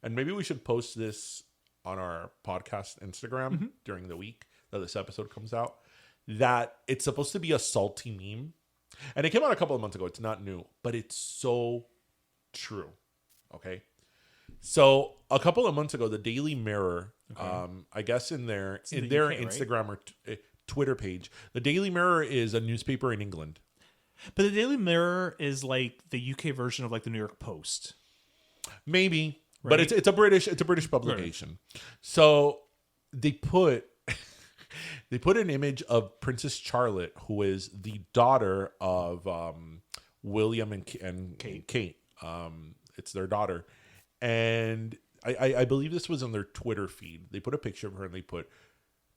and maybe we should post this on our podcast Instagram during the week that this episode comes out, that it's supposed to be a salty meme. And it came out a couple of months ago. It's not new, but it's so true. Okay. So a couple of months ago, the Daily Mirror, I guess in their in the their UK, right? Instagram or Twitter page, the Daily Mirror is a newspaper in England. But the Daily Mirror is like the UK version of like the New York Post. Maybe, but Right? it's a British publication. So they put an image of Princess Charlotte, who is the daughter of William and Kate. It's their daughter, and I believe this was on their Twitter feed. They put a picture of her and they put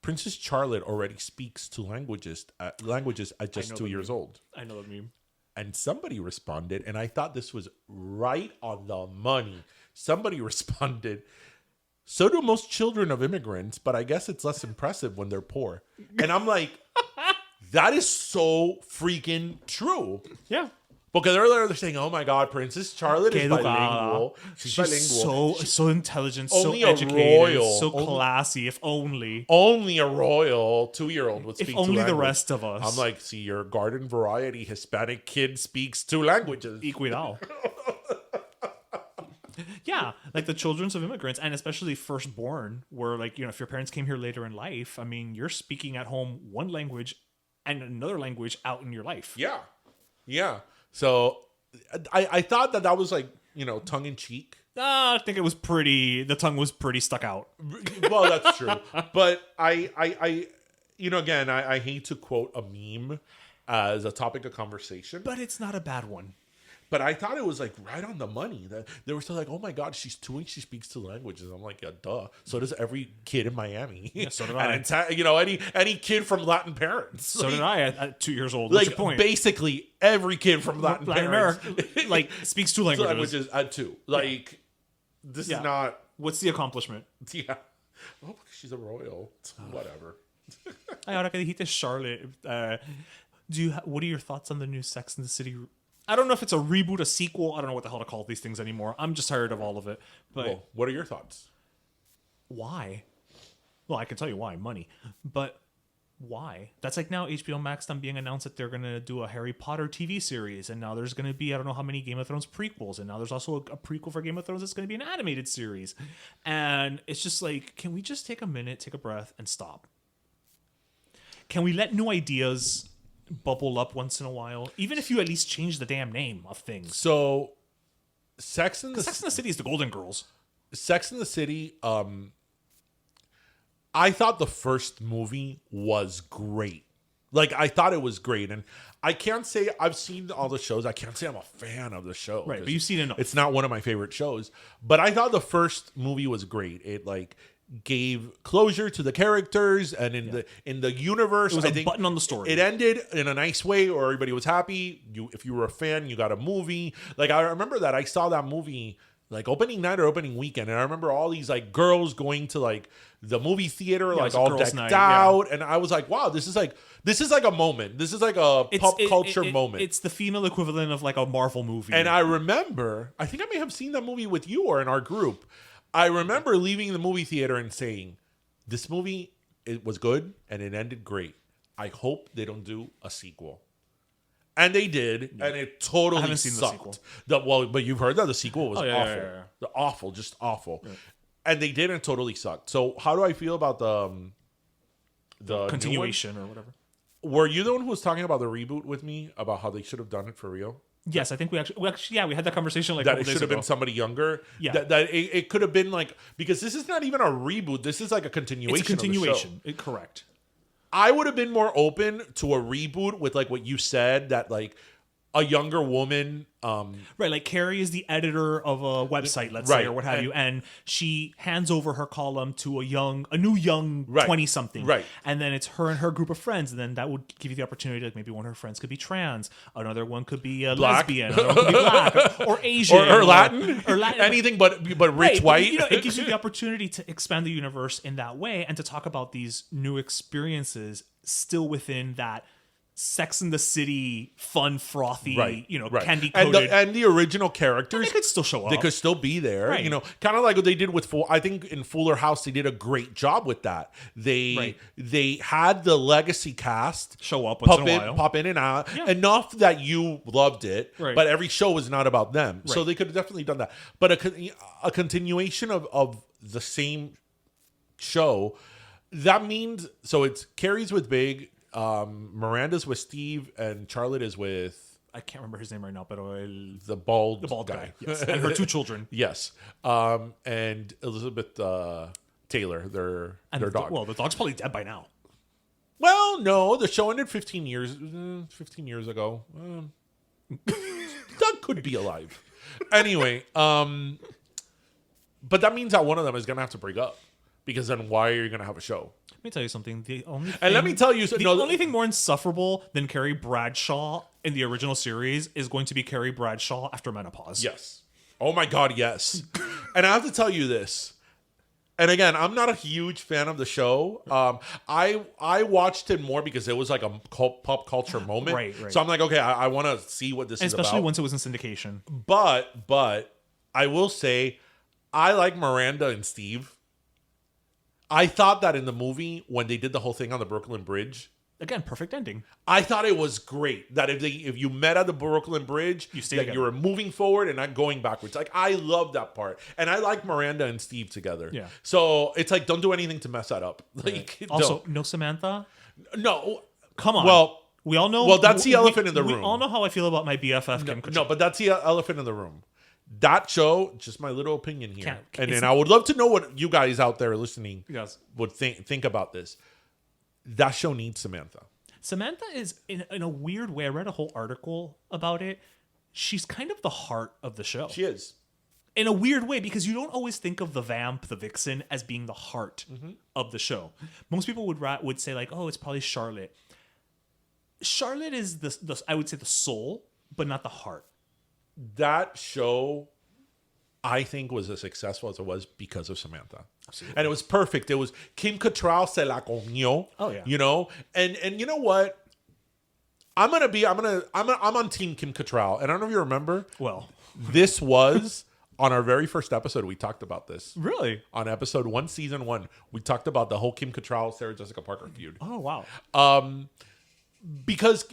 Princess Charlotte already speaks two languages at just 2 years old. I know that meme. And somebody responded, and I thought this was right on the money. Somebody responded, "So do most children of immigrants, but I guess it's less impressive when they're poor." And I'm like, that is so freaking true. Yeah. Because earlier they're saying, "Oh my God, Princess Charlotte is Que educada. bilingual. She's bilingual. so intelligent, so Only a educated, royal. so Only- classy. If only. Only a royal 2-year-old would speak If two only the languages." rest of us. I'm like, see, your garden variety Hispanic kid speaks 2 languages. Y cuidado. Yeah, like the children of immigrants, and especially firstborn, where like, you know, if your parents came here later in life, I mean, you're speaking at home one language and another language out in your life. Yeah. So I thought that was like, you know, tongue in cheek. I think it was the tongue was pretty stuck out. Well, that's true. But I you know, again, I hate to quote a meme as a topic of conversation. But it's not a bad one. But I thought it was like right on the money. That they were still like, "Oh my God, she's 2 and she speaks 2 languages." I'm like, "Yeah, duh." So does every kid in Miami. Yeah, so did and I. you know, any kid from Latin parents. So did I at 2 years old. What's Like your point? basically every kid from Latin parents America like speaks 2 languages. languages at 2. Like this Yeah. is not. What's the accomplishment? Yeah. Oh, she's a royal. Whatever. Ay, ahora que dijiste Charlotte, what are your thoughts on the new Sex and the City? I don't know if it's a reboot, a sequel. I don't know what the hell to call these things anymore. I'm just tired of all of it. But Well, what are your thoughts? why? Well, I can tell you why. Money. But why? That's like now HBO Max done being announced that they're going to do a Harry Potter TV series. And now there's going to be, I don't know how many Game of Thrones prequels. And now there's also a prequel for Game of Thrones that's going to be an animated series. And it's just like, can we just take a minute, take a breath, and stop? Can we let new ideas bubble up once in a while? Even if you at least change the damn name of things. So, Sex and the City is the Golden Girls. Sex and the City. I thought the first movie was great. Like I thought it was great, and I can't say I've seen all the shows. I can't say I'm a fan of the show. Right, but you've seen enough. It's not one of my favorite shows, but I thought the first movie was great. It like gave closure to the characters, and in the universe, It was I a think button on the story. It ended in a nice way, or everybody was happy. If you were a fan, you got a movie. Like I remember that I saw that movie like opening night or opening weekend, and I remember all these like girls going to like the movie theater, it like was a all girls' decked night, out, and I was like, wow, this is like a moment. This is like a pop culture moment. It's the female equivalent of like a Marvel movie. And I remember, I think I may have seen that movie with you or in our group. I remember leaving the movie theater and saying, this movie, it was good and it ended great. I hope they don't do a sequel. And they did, and it totally haven't seen the sucked. sequel. But you've heard that the sequel was Oh, yeah, awful. yeah. The awful, just awful. Yeah. And they did, and it totally sucked. So how do I feel about the continuation or whatever? Were you the one who was talking about the reboot with me about how they should have done it for real? Yes, I think we had that conversation like that a couple it days should have ago. been somebody younger. Yeah. That it could have been like, because this is not even a reboot. This is like a continuation. It's a continuation. Of the show. Correct. I would have been more open to a reboot with like what you said, that like a younger woman. Right, like Carrie is the editor of a website, let's say, or what have you, and she hands over her column to a new young 20-something. Right. And then it's her and her group of friends, and then that would give you the opportunity, like maybe one of her friends could be trans, another one could be Black. lesbian, another one could be black, or Asian. or Latin. Or Latin. Anything but rich right, white. But, it gives you the opportunity to expand the universe in that way and to talk about these new experiences still within that Sex in the City, fun, frothy, candy coated. And the original characters, they could still show up. They could still be there. Right. Kind of like what they did with I think in Fuller House, they did a great job with that. They had the legacy cast show up once in a while. Pop in and out. Yeah. Enough that you loved it, right. But every show was not about them. Right. So they could have definitely done that. But a continuation of the same show, that means, so it's Carrie's with Big, Miranda's with Steve, and Charlotte is with, I can't remember his name right now, but the bald guy. Yes. And her two children. Yes. And Elizabeth Taylor, their dog. Well, the dog's probably dead by now. Well, no, the show ended 15 years ago. Doug could be alive. Anyway, but that means that one of them is going to have to break up, because then why are you going to have a show? Let me tell you something. Let me tell you, the only thing more insufferable than Carrie Bradshaw in the original series is going to be Carrie Bradshaw after menopause. Yes. Oh my God, yes. And I have to tell you this. And again, I'm not a huge fan of the show. I watched it more because it was like a pop culture moment. Right. So I'm like, okay, I want to see what this is about. Especially once it was in syndication. But I will say, I like Miranda and Steve. I thought that in the movie, when they did the whole thing on the Brooklyn Bridge, again, perfect ending. I thought it was great that if you met at the Brooklyn Bridge, you were moving forward and not going backwards. Like, I love that part, and I like Miranda and Steve together. Yeah. So it's like, don't do anything to mess that up. Like, also, no Samantha. No, come on. Well, we all know. Well, that's the elephant in the room. We all know how I feel about my BFF. No, but that's the elephant in the room. That show, just my little opinion here, and I would love to know what you guys out there listening would think about this. That show needs Samantha. Samantha is, in a weird way, I read a whole article about it. She's kind of the heart of the show. She is. In a weird way, because you don't always think of the vamp, the vixen, as being the heart of the show. Most people would say like, oh, it's probably Charlotte. Charlotte is the I would say the soul, but not the heart. That show, I think, was as successful as it was because of Samantha. Absolutely. And it was perfect. It was Kim Cattrall se la comió. Oh yeah. And you know what? I'm on team Kim Cattrall. And I don't know if you remember. Well, this was on our very first episode. We talked about this. Really? On episode 1, season 1, we talked about the whole Kim Cattrall, Sarah Jessica Parker feud. Oh wow. Because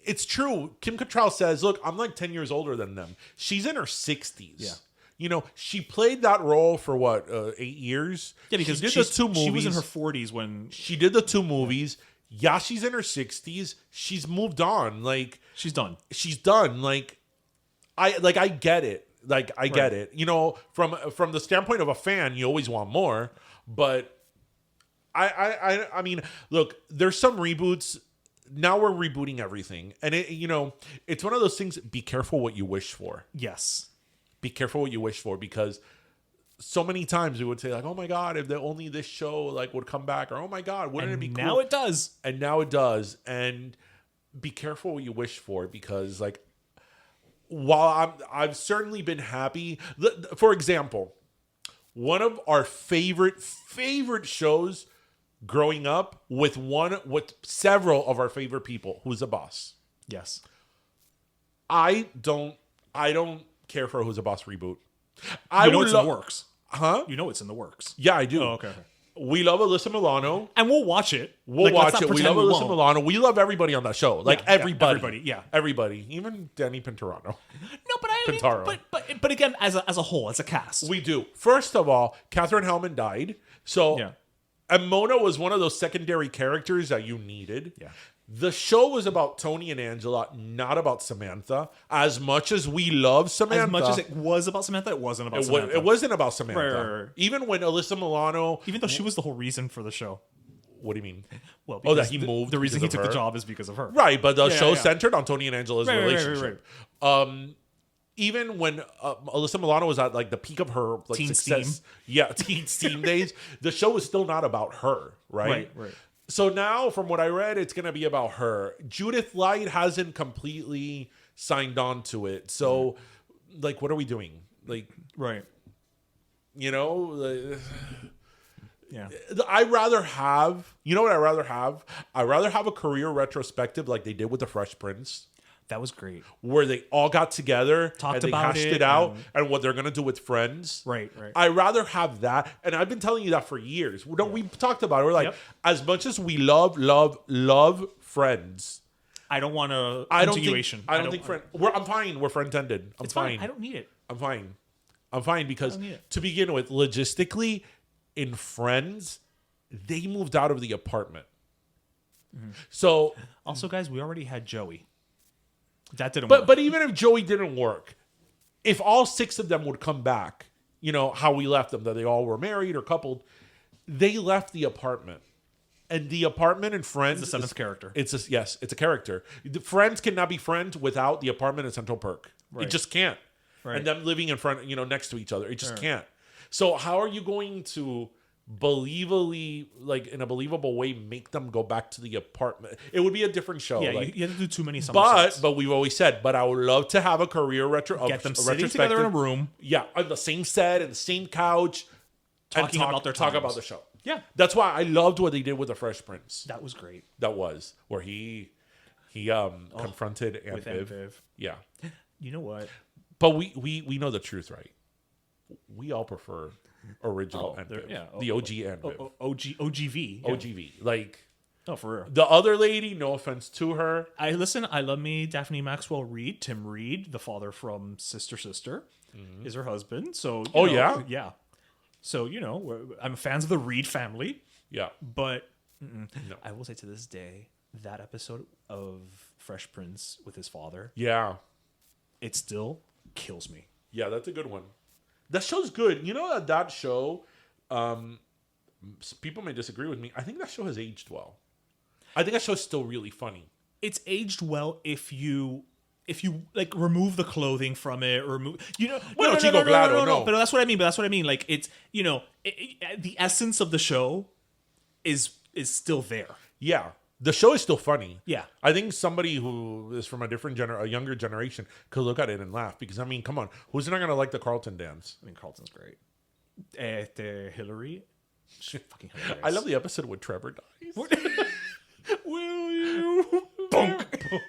it's true. Kim Cattrall says, look, I'm like 10 years older than them. She's in her 60s. Yeah. She played that role for 8 years? Yeah, because she did the 2 movies. She was in her 40s when she did the 2 movies. Yeah, she's in her 60s. She's moved on. Like, she's done. She's done. Like, I get it. Like, I get it. From the standpoint of a fan, you always want more. But I mean, look, there's some reboots. Now we're rebooting everything. And it's one of those things, be careful what you wish for. Yes. Be careful what you wish for, because so many times we would say like, oh my God, if only this show like would come back, or oh my God, wouldn't it be cool? Now it does. And now it does. And be careful what you wish for, because like while I've certainly been happy. For example, one of our favorite shows growing up with several of our favorite people, Who's the Boss. Yes. I don't care for a Who's the Boss reboot. You know it's in the works. Huh? You know it's in the works. Yeah, I do. Oh, okay. We love Alyssa Milano. And we'll watch it. We'll let's watch not it. We pretend love Alyssa won't. Milano. We love everybody on that show. Like Yeah, everybody. everybody, yeah. Everybody. Even Danny Pintarano. No, but I mean, Pintaro. but again, as a whole, as a cast. We do. First of all, Catherine Hellman died. So Yeah. and Mona was one of those secondary characters that you needed. Yeah. The show was about Tony and Angela, not about Samantha. As much as we love Samantha. As much as it was about Samantha, it wasn't about Samantha. It wasn't about Samantha. Right. Even when Alyssa Milano. Even though she was the whole reason for the show. What do you mean? Well, Oh, that because he moved The reason he because of took the her? job is because of her. Right, but the Yeah, show yeah. centered on Tony and Angela's Right. relationship. Even when Alyssa Milano was at like the peak of her like Teen success, teen steam days, the show was still not about her, right? Right. So now, from what I read, it's going to be about her. Judith Light hasn't completely signed on to it. So, like, what are we doing? Like, Right. you know, Yeah. I'd rather have, you know what I'd rather have? I'd rather have a career retrospective like they did with the Fresh Prince, That was great. where they all got together Talked and they about hashed it it out and what they're going to do with Friends. Right. I'd rather have that. And I've been telling you that for years. We talked about it. We're like, Yep. as much as we love Friends, I don't want a I don't continuation. think I'm fine. We're friend ended. I'm It's fine. I don't need it. I'm fine because need it. to begin with, logistically, in Friends, they moved out of the apartment. So, Also, guys, we already had Joey. That didn't work. but even if Joey didn't work, if all 6 of them would come back, you know how we left them, that they all were married or coupled, they left the apartment. And the apartment in Friends, the 7th character. It's a character. The Friends cannot be friends without the apartment in Central Perk. Right. It just can't. Right. And them living in front, next to each other, it just can't. So how are you going to believably, like in a believable way, make them go back to the apartment? It would be a different show. Yeah, like, you have to do too many sets. but we've always said, but I would love to have a career Get them sitting together in a room. Yeah, on the same set and the same couch, Talking about their talk times. about the show. Yeah. That's why I loved what they did with the Fresh Prince. That was great. That was where he confronted Aunt With Aunt Viv. Viv. Yeah, You know what? but we know the truth, right? We all prefer original Aunt Viv, yeah. the OG Aunt Viv, OGV. Yeah. OGV. Like Oh, for real. the other lady, no offense to her, I love me Daphne Maxwell Reed. Tim Reed, the father from Sister, is her husband. So Oh, you know, yeah? yeah. So I'm fans of the Reed family, yeah, but no, I will say to this day that episode of Fresh Prince with his father, yeah, it still kills me. yeah. That's a good one. That show's good. You know that show. People may disagree with me. I think that show has aged well. I think that show's still really funny. It's aged well if you like remove the clothing from it or remove Bueno, Chico Claro, no. But that's what I mean. Like it's the essence of the show is still there. Yeah, the show is still funny. Yeah. I think somebody who is from a younger generation could look at it and laugh because I mean, come on, who's not gonna like the Carlton dance? I mean, Carlton's great. Hillary, she's fucking hilarious. I love the episode when Trevor dies. Will you? Bonk.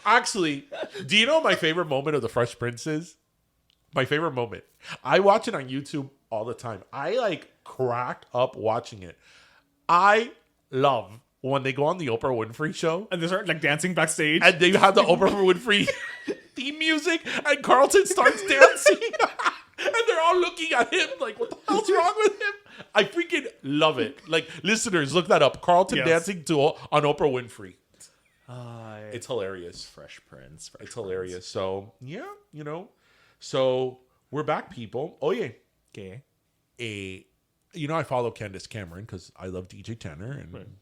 Actually, do you know my favorite moment of the Fresh Prince is? My favorite moment. I watch it on YouTube all the time. I like crack up watching it. I love when they go on the Oprah Winfrey show And they start like dancing backstage. and they have the Oprah Winfrey theme music and Carlton starts dancing and they're all looking at him like, what the hell's wrong with him? I freaking love it. Like, listeners, look that up. Carlton Yes. dancing on Oprah Winfrey. It's hilarious. Fresh Prince. It's hilarious. So, yeah, So, we're back, people. Oh, yeah. Okay. I follow Candace Cameron because I love DJ Tanner. And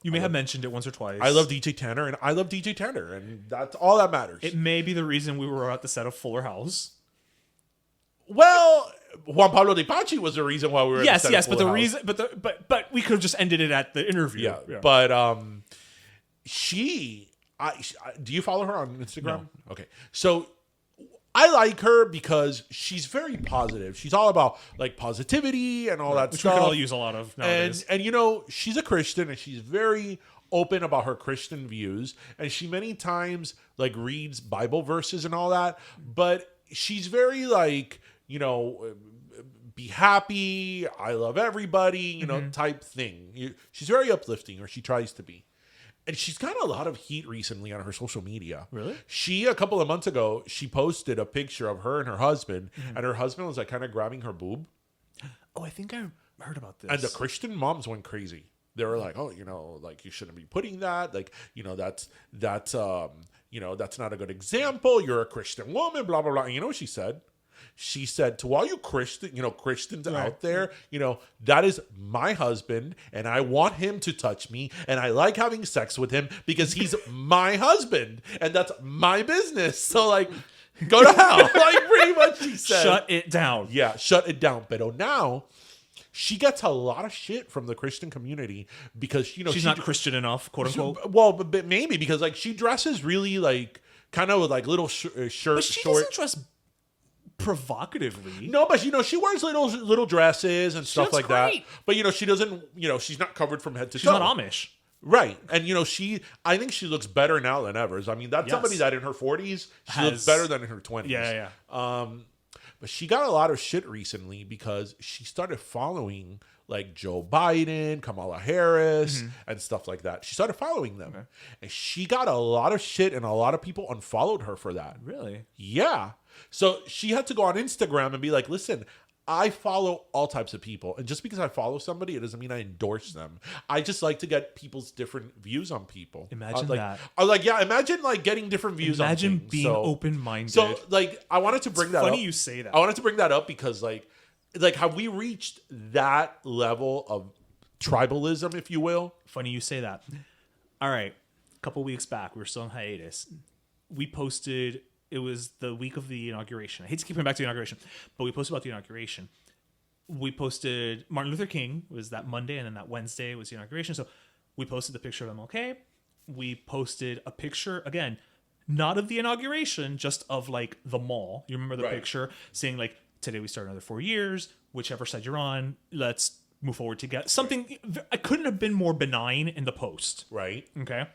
You may have mentioned it once or twice. I love DJ Tanner, and I love DJ Tanner. And that's all that matters. It may be the reason we were at the set of Fuller House. Well, Juan Pablo de Pachi was the reason why we were at the Yes, set yes, of but Full the House. reason, but we could have just ended it at the interview. Yeah. But she, Do you follow her on Instagram? No. Okay. So I like her because she's very positive. She's all about like positivity and all that Which stuff. we could all use a lot of nowadays. And you know, she's a Christian and she's very open about her Christian views. And she many times like reads Bible verses and all that. But she's very like, you know, be happy, I love everybody, you know, type thing. She's very uplifting, or she tries to be. And she's got a lot of heat recently on her social media. Really? She, a couple of months ago, she posted a picture of her and her husband, and her husband was like kind of grabbing her boob. Oh, I think I heard about this. And the Christian moms went crazy. They were like, oh, you know, like you shouldn't be putting that. Like, you know, that's you know, that's not a good example. You're a Christian woman, blah, blah, blah. And you know what she said? She said to all you Christians out there, you know, that is my husband and I want him to touch me and I like having sex with him because he's my husband and that's my business. So like, go to hell. Like pretty much she said. Shut it down. Yeah, shut it down. But now she gets a lot of shit from the Christian community because, you know, She's not Christian enough, quote unquote. Well, but maybe because like she dresses really like kind of with like little shirts, But she short. doesn't dress provocatively. No, but you know, she wears little dresses and stuff looks like that. great. But you know, she doesn't. You know, she's not covered from head to She's toe. not Amish. Right? And you know, I think she looks better now than ever. I mean, that's Yes. somebody that in her 40s she looks better than in her 20s. Yeah. But she got a lot of shit recently because she started following like Joe Biden, Kamala Harris, and stuff like that. She started following them, and she got a lot of shit, and a lot of people unfollowed her for that. Really? Yeah. So she had to go on Instagram and be like, listen, I follow all types of people. And just because I follow somebody, it doesn't mean I endorse them. I just like to get people's different views on people. Imagine like, that. I was like, yeah, imagine like getting different views on Imagine things. being open-minded. So like, I wanted to bring that up. Funny you say that. I wanted to bring that up because like have we reached that level of tribalism, if you will? Funny you say that. All right. A couple weeks back, we were still on hiatus. We posted, it was the week of the inauguration. I hate to keep coming back to the inauguration, but we posted about the inauguration. We posted Martin Luther King was that Monday, and then that Wednesday was the inauguration. So we posted the picture of MLK. We posted a picture, again, not of the inauguration, just of like the mall. You remember the Right. picture saying like, today we start another 4 years, whichever side you're on, let's move forward together. Something, I couldn't have been more benign in the post. Right. Okay.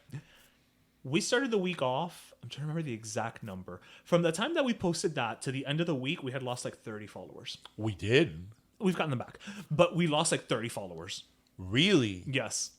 We started the week off. I'm trying to remember the exact number. From the time that we posted that to the end of the week, we had lost like 30 followers. We did. We've gotten them back, but we lost like 30 followers. Really? Yes.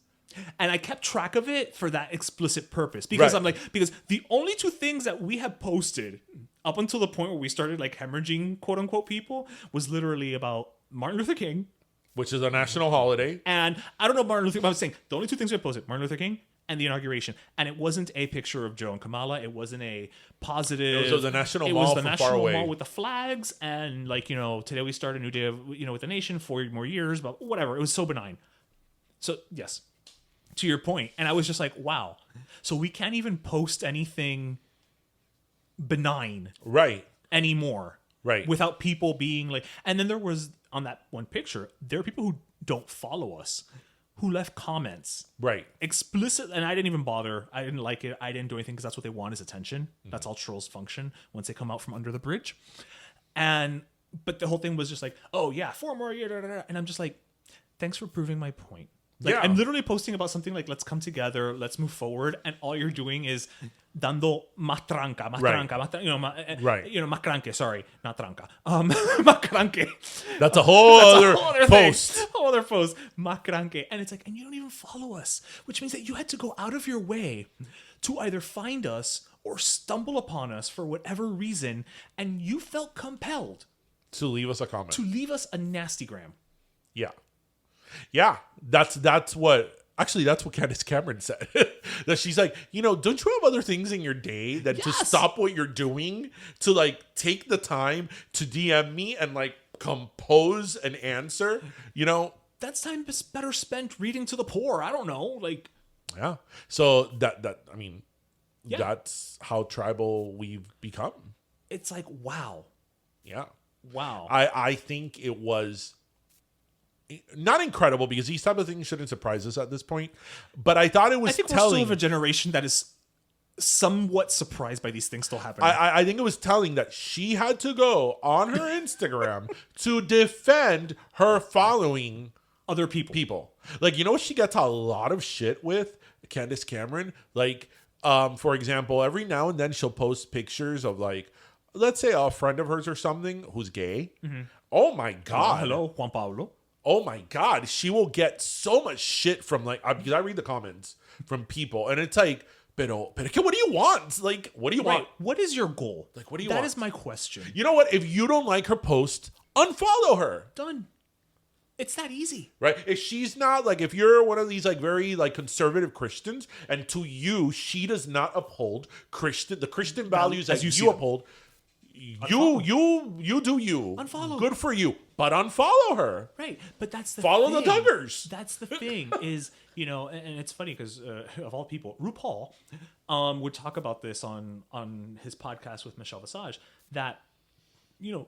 And I kept track of it for that explicit purpose because Right. I'm like, because the only two things that we have posted up until the point where we started like hemorrhaging quote unquote people was literally about Martin Luther King. Which is a national holiday. And I don't know Martin Luther King, but I'm saying the only two things we posted, Martin Luther King and the inauguration. And it wasn't a picture of Joe and Kamala. It wasn't a positive. It was the National It Mall was the from National far away. Mall with the flags. And like, you know, today we start a new day of, you know, with the nation, 4 more years, but whatever. It was so benign. So yes, to your point. And I was just like, wow. So we can't even post anything benign Right. anymore. Right. Without people being like, and then there was on that one picture, there are people who don't follow us who left comments Right. explicit, and I didn't even bother. I didn't like it. I didn't do anything because that's what they want is attention. That's all trolls function once they come out from under the bridge. But the whole thing was just like, oh yeah, 4 more years, and I'm just like, thanks for proving my point. Like, Yeah. I'm literally posting about something like, let's come together, let's move forward, and all you're doing is dando matranca, Right. you know, macranque, sorry, not tranca, macranque. That's a whole other thing. post. Whole other post, macranque, and it's like, and you don't even follow us, which means that you had to go out of your way to either find us or stumble upon us for whatever reason, and you felt compelled To leave us a comment. to leave us a nasty gram. Yeah. Yeah. That's what Candace Cameron said. That she's like, you know, don't you have other things in your day that to Yes. stop what you're doing to like take the time to DM me and like compose an answer, you know? That's time better spent reading to the poor. I don't know, like, Yeah. So that I mean, Yeah. that's how tribal we've become. it's like, wow, Yeah. wow. I think it was not incredible because these type of things shouldn't surprise us at this point. But I thought it was I think we're still telling. of a generation that is somewhat surprised by these things still happening. I think it was telling that she had to go on her Instagram to defend her following Other people. Like, you know, she gets a lot of shit with Candace Cameron. Like, for example, every now and then she'll post pictures of, like, let's say a friend of hers or something who's gay. Oh my God. Hello, Juan Pablo. Oh my God. She will get so much shit from, like, because I read the comments from people and it's like, pero what do you want? Like, what do you want? What is your goal? Like, what do you That want? is my question. You know what? If you don't like her post, unfollow her. Done. It's that easy. Right? If she's not, like, if you're one of these, like, very, like, conservative Christians, and to you, she does not uphold the Christian values As that you you see them. uphold, you do you. Unfollow. Good for you. But unfollow her. Right, but that's the Follow thing. the Duggars. That's the thing is, you know, and it's funny because of all people, RuPaul would talk about this on his podcast with Michelle Visage that, you know,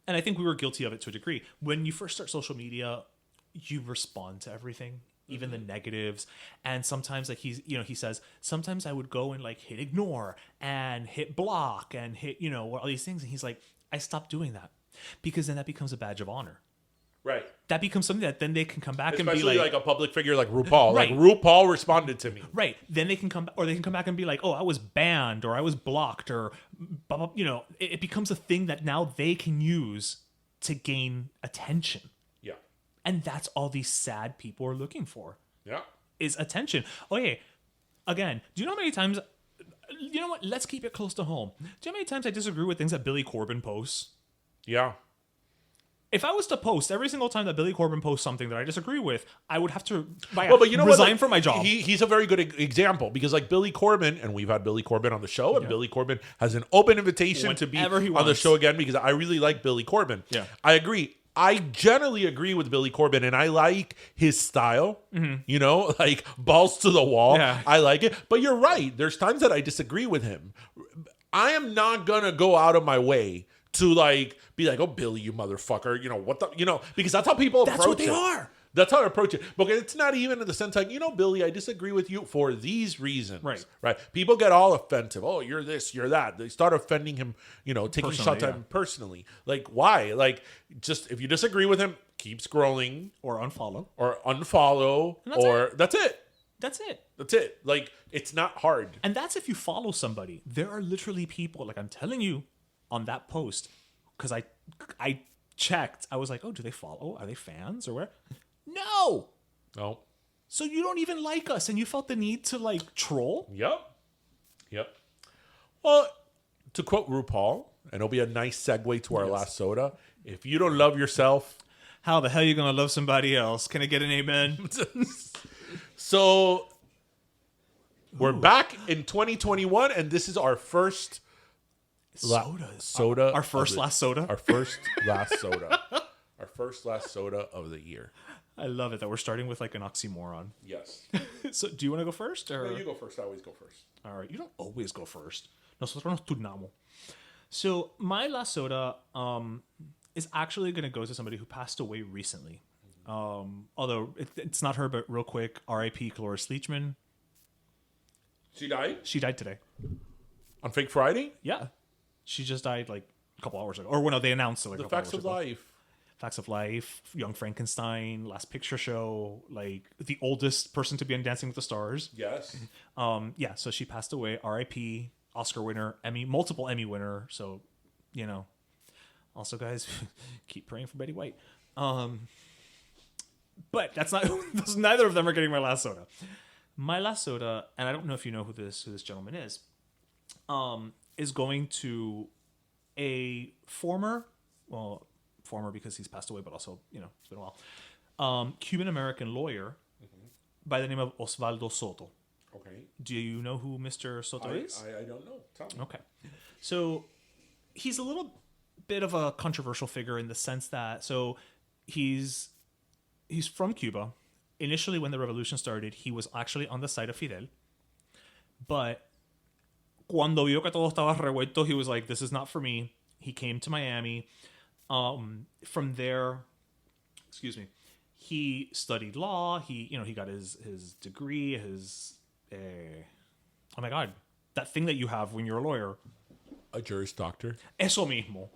and I think we were guilty of it to a degree. When you first start social media, you respond to everything, even the negatives, and sometimes like he says sometimes I would go and like hit ignore and hit block and hit all these things, and he's like, I stopped doing that. Because then that becomes a badge of honor. Right. That becomes something that then they can come back and Especially be like a public figure like RuPaul. Right. Like, RuPaul responded to me. right. Then they can come back and be like, oh, I was banned or I was blocked or, blah, blah, it becomes a thing that now they can use to gain attention. Yeah. And that's all these sad people are looking for Yeah. is attention. Okay. Again, do you know how many times, you know what? Let's keep it close to home. Do you know how many times I disagree with things that Billy Corbin posts? Yeah. If I was to post every single time that Billy Corbin posts something that I disagree with, I would have to But you know resign what? Like, from my job. He's a very good example because, like, Billy Corbin, and we've had Billy Corbin on the show, and Billy Corbin has an open invitation to be Whenever he on the wants. show again because I really like Billy Corbin. Yeah. I agree. I generally agree with Billy Corbin, and I like his style. You know, like balls to the wall. Yeah. I like it. But you're right. There's times that I disagree with him. I am not gonna go out of my way to like be like, oh, Billy, you motherfucker. You know what the because that's how people approach That's what they it. are. That's how I approach it. But it's not even in the sense like, Billy, I disagree with you for these reasons. Right. People get all offensive. Oh, you're this, you're that. They start offending him, taking shots at him personally. Like, why? Like, just if you disagree with him, keep scrolling. Or unfollow. Or unfollow. That's it. That's it. That's it. Like, it's not hard. And that's if you follow somebody. There are literally people, like I'm telling you, on that post, because I checked. I was like, oh, do they follow? Are they fans or where? No. No. So you don't even like us, and you felt the need to like troll? Yep. Well, to quote RuPaul, and it'll be a nice segue to our last soda. If you don't love yourself, How the hell are you gonna love somebody else? Can I get an amen? So we're back in 2021, and this is our first soda. Our first last soda. Our first last soda. Our first last soda of the year. I love it that we're starting with like an oxymoron. Yes. So do you want to go first? Or? No, you go first. I always go first. All right. You don't always go first. Nosotros nos turnamos. So my last soda is actually going to go to somebody who passed away recently. Although it's not her, but real quick, R.I.P. Cloris Leachman. She died? She died today. On Fake Friday? Yeah. She just died like a couple hours ago. Or when they announced it like The a couple Facts hours of ago. Life. Facts of Life, Young Frankenstein, Last Picture Show, like the oldest person to be on Dancing with the Stars. Yes. Yeah, so she passed away. R.I.P. Oscar winner, multiple Emmy winner. So, also guys, keep praying for Betty White. But that's not. Neither of them are getting my last soda. My last soda, and I don't know if you know who this gentleman is going to a former because he's passed away, but also it's been a while. Cuban American lawyer by the name of Osvaldo Soto. Okay. Do you know who Mr. Soto is? I don't know. Tell me. Okay. So he's a little bit of a controversial figure in the sense that he's from Cuba. Initially, when the revolution started, he was actually on the side of Fidel. But cuando vio que todo estaba revuelto, he was like, this is not for me. He came to Miami. From there, he studied law. He got his degree, oh my God, that thing that you have when you're a lawyer. A Juris Doctor. Eso mismo.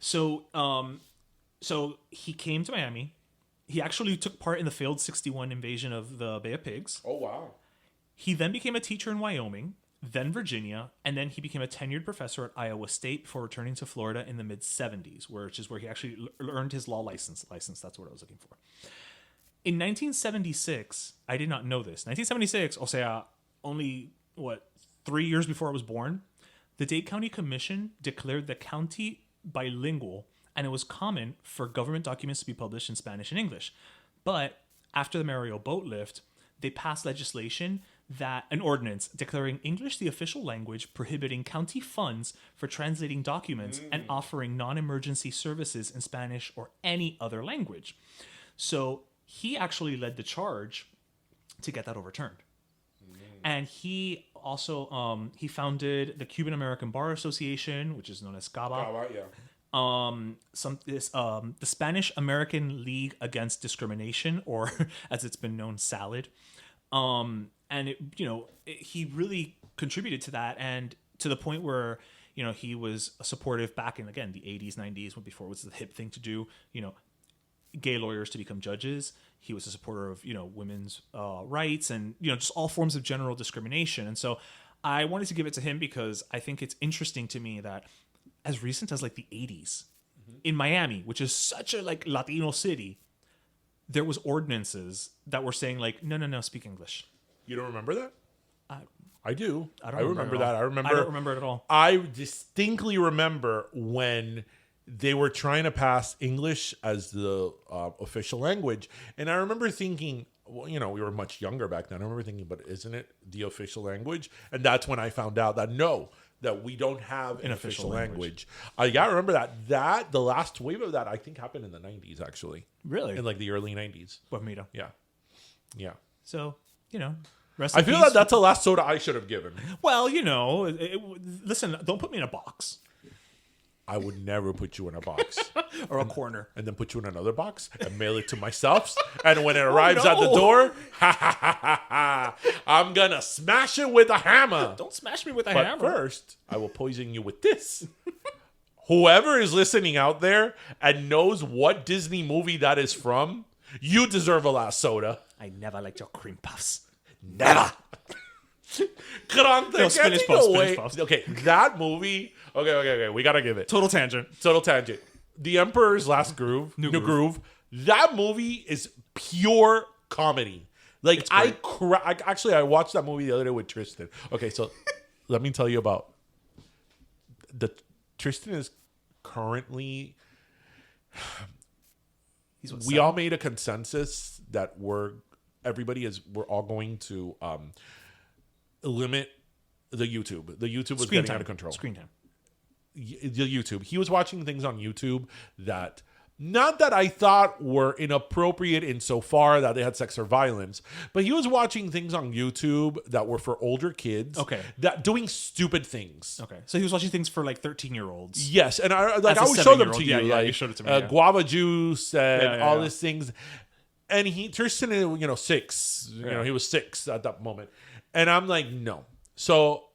So, so he came to Miami. He actually took part in the failed 61 invasion of the Bay of Pigs. Oh, wow. He then became a teacher in Wyoming, then Virginia, and then he became a tenured professor at Iowa State before returning to Florida in the mid-70s, which is where he actually earned his law license. That's what I was looking for. In 1976, I did not know this. 1976, o sea, only, 3 years before I was born, the Dade County Commission declared the county bilingual, and it was common for government documents to be published in Spanish and English. But after the Mario boat lift, they passed legislation an ordinance declaring English the official language, prohibiting county funds for translating documents and offering non-emergency services in Spanish or any other language. So he actually led the charge to get that overturned. And he also he founded the Cuban American Bar Association, which is known as CABA. Oh, yeah. The Spanish American League Against Discrimination, or as it's been known, SALAD. And he really contributed to that, and to the point where he was supportive back in, again, the 80s, 90s, before it was the hip thing to do, gay lawyers to become judges. He was a supporter of women's rights and just all forms of general discrimination. And so I wanted to give it to him because I think it's interesting to me that as recent as like the 80s in Miami, which is such a like Latino city, there was ordinances that were saying like, no, speak English. You don't remember that? I do. I don't remember remember that. it all. I remember. I don't remember it at all. I distinctly remember when they were trying to pass English as the official language, and I remember thinking, well, we were much younger back then. I remember thinking, but isn't it the official language? And that's when I found out that that we don't have an official language. I remember that the last wave of that I think happened in the 90s, actually. Really? In like the early 90s. Pues mira. Yeah. So, rest I in feel peace. that that's the last soda I should have given. Well, listen, don't put me in a box. I would never put you in a box. Or a corner. And then put you in another box and mail it to myself. And when it arrives at the door, I'm going to smash it with a hammer. Don't smash me with a But hammer. first, I will poison you with this. Whoever is listening out there and knows what Disney movie that is from, you deserve a last soda. I never liked your cream puffs. Never. No, spinach puffs. Okay, that movie. Okay. We gotta give it. Total tangent. The Emperor's Last Groove, New Groove. That movie is pure comedy. Like I watched that movie the other day with Tristan. Okay, so let me tell you about Tristan is currently. We all made a consensus that we're all going to limit the YouTube. The YouTube was getting out of control. Screen time. The YouTube. He was watching things on YouTube that not that I thought were inappropriate insofar that they had sex or violence, but he was watching things on YouTube that were for older kids. Okay. That doing stupid things. Okay. So he was watching things for like 13-year-olds. Yes, and I As a would show them 7-year-old. to you. Yeah, like you showed it to me, yeah. Guava juice and all yeah. these things. And Tristan, 6. He was 6 at that moment. And I'm like, no. So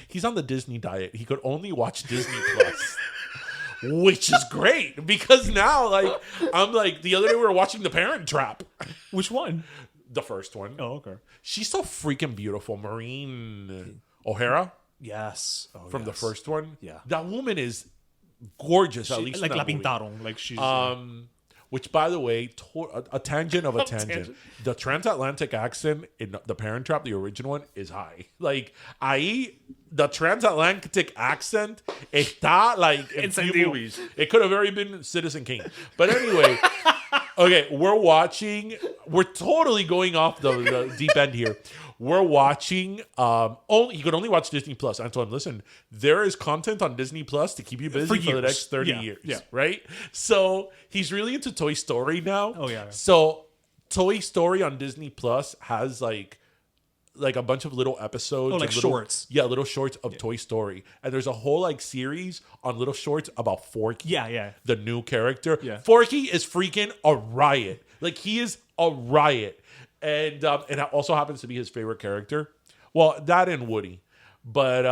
he's on the Disney diet. He could only watch Disney Plus. Which is great because now, I'm like, the other day we were watching The Parent Trap. Which one? The first one. Oh, okay. She's so freaking beautiful. Maureen O'Hara. Yes. From the first one. Yeah. That woman is gorgeous, at least like in La that movie. Pintaron. Like she's... Which, by the way, a tangent of a tangent. The transatlantic accent in The Parent Trap, the original one, is high. Like, the transatlantic accent está like in few movies. It could have very been Citizen Kane. But anyway, okay, we're totally going off the deep end here. We're watching, you could only watch Disney Plus. I told him, listen, there is content on Disney Plus to keep you busy for the next 30 years. Yeah. Right? So he's really into Toy Story now. Oh, yeah. So Toy Story on Disney Plus has like a bunch of little episodes. Oh, like shorts. Yeah, little shorts of Toy Story. And there's a whole series on little shorts about Forky. Yeah. The new character. Yeah. Forky is freaking a riot. Like, he is a riot. And it also happens to be his favorite character. Well, that and Woody. But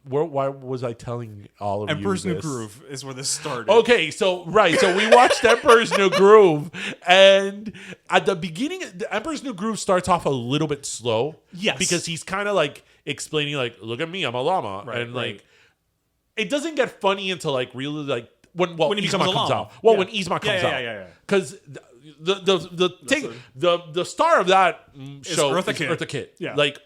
why was I telling all of Emperor's you New this? Groove is where this started. Okay, so we watched Emperor's New Groove, and at the beginning, the Emperor's New Groove starts off a little bit slow. Yes. Because he's kind of like explaining, like, look at me, I'm a llama, Right, and like right. it doesn't get funny until like really like when he Yzma becomes a comes llama. out. Well, Yeah. when Yzma comes Yeah, out, yeah. because the star of that show Eartha is Kitt. Eartha Kitt. Yeah. Like,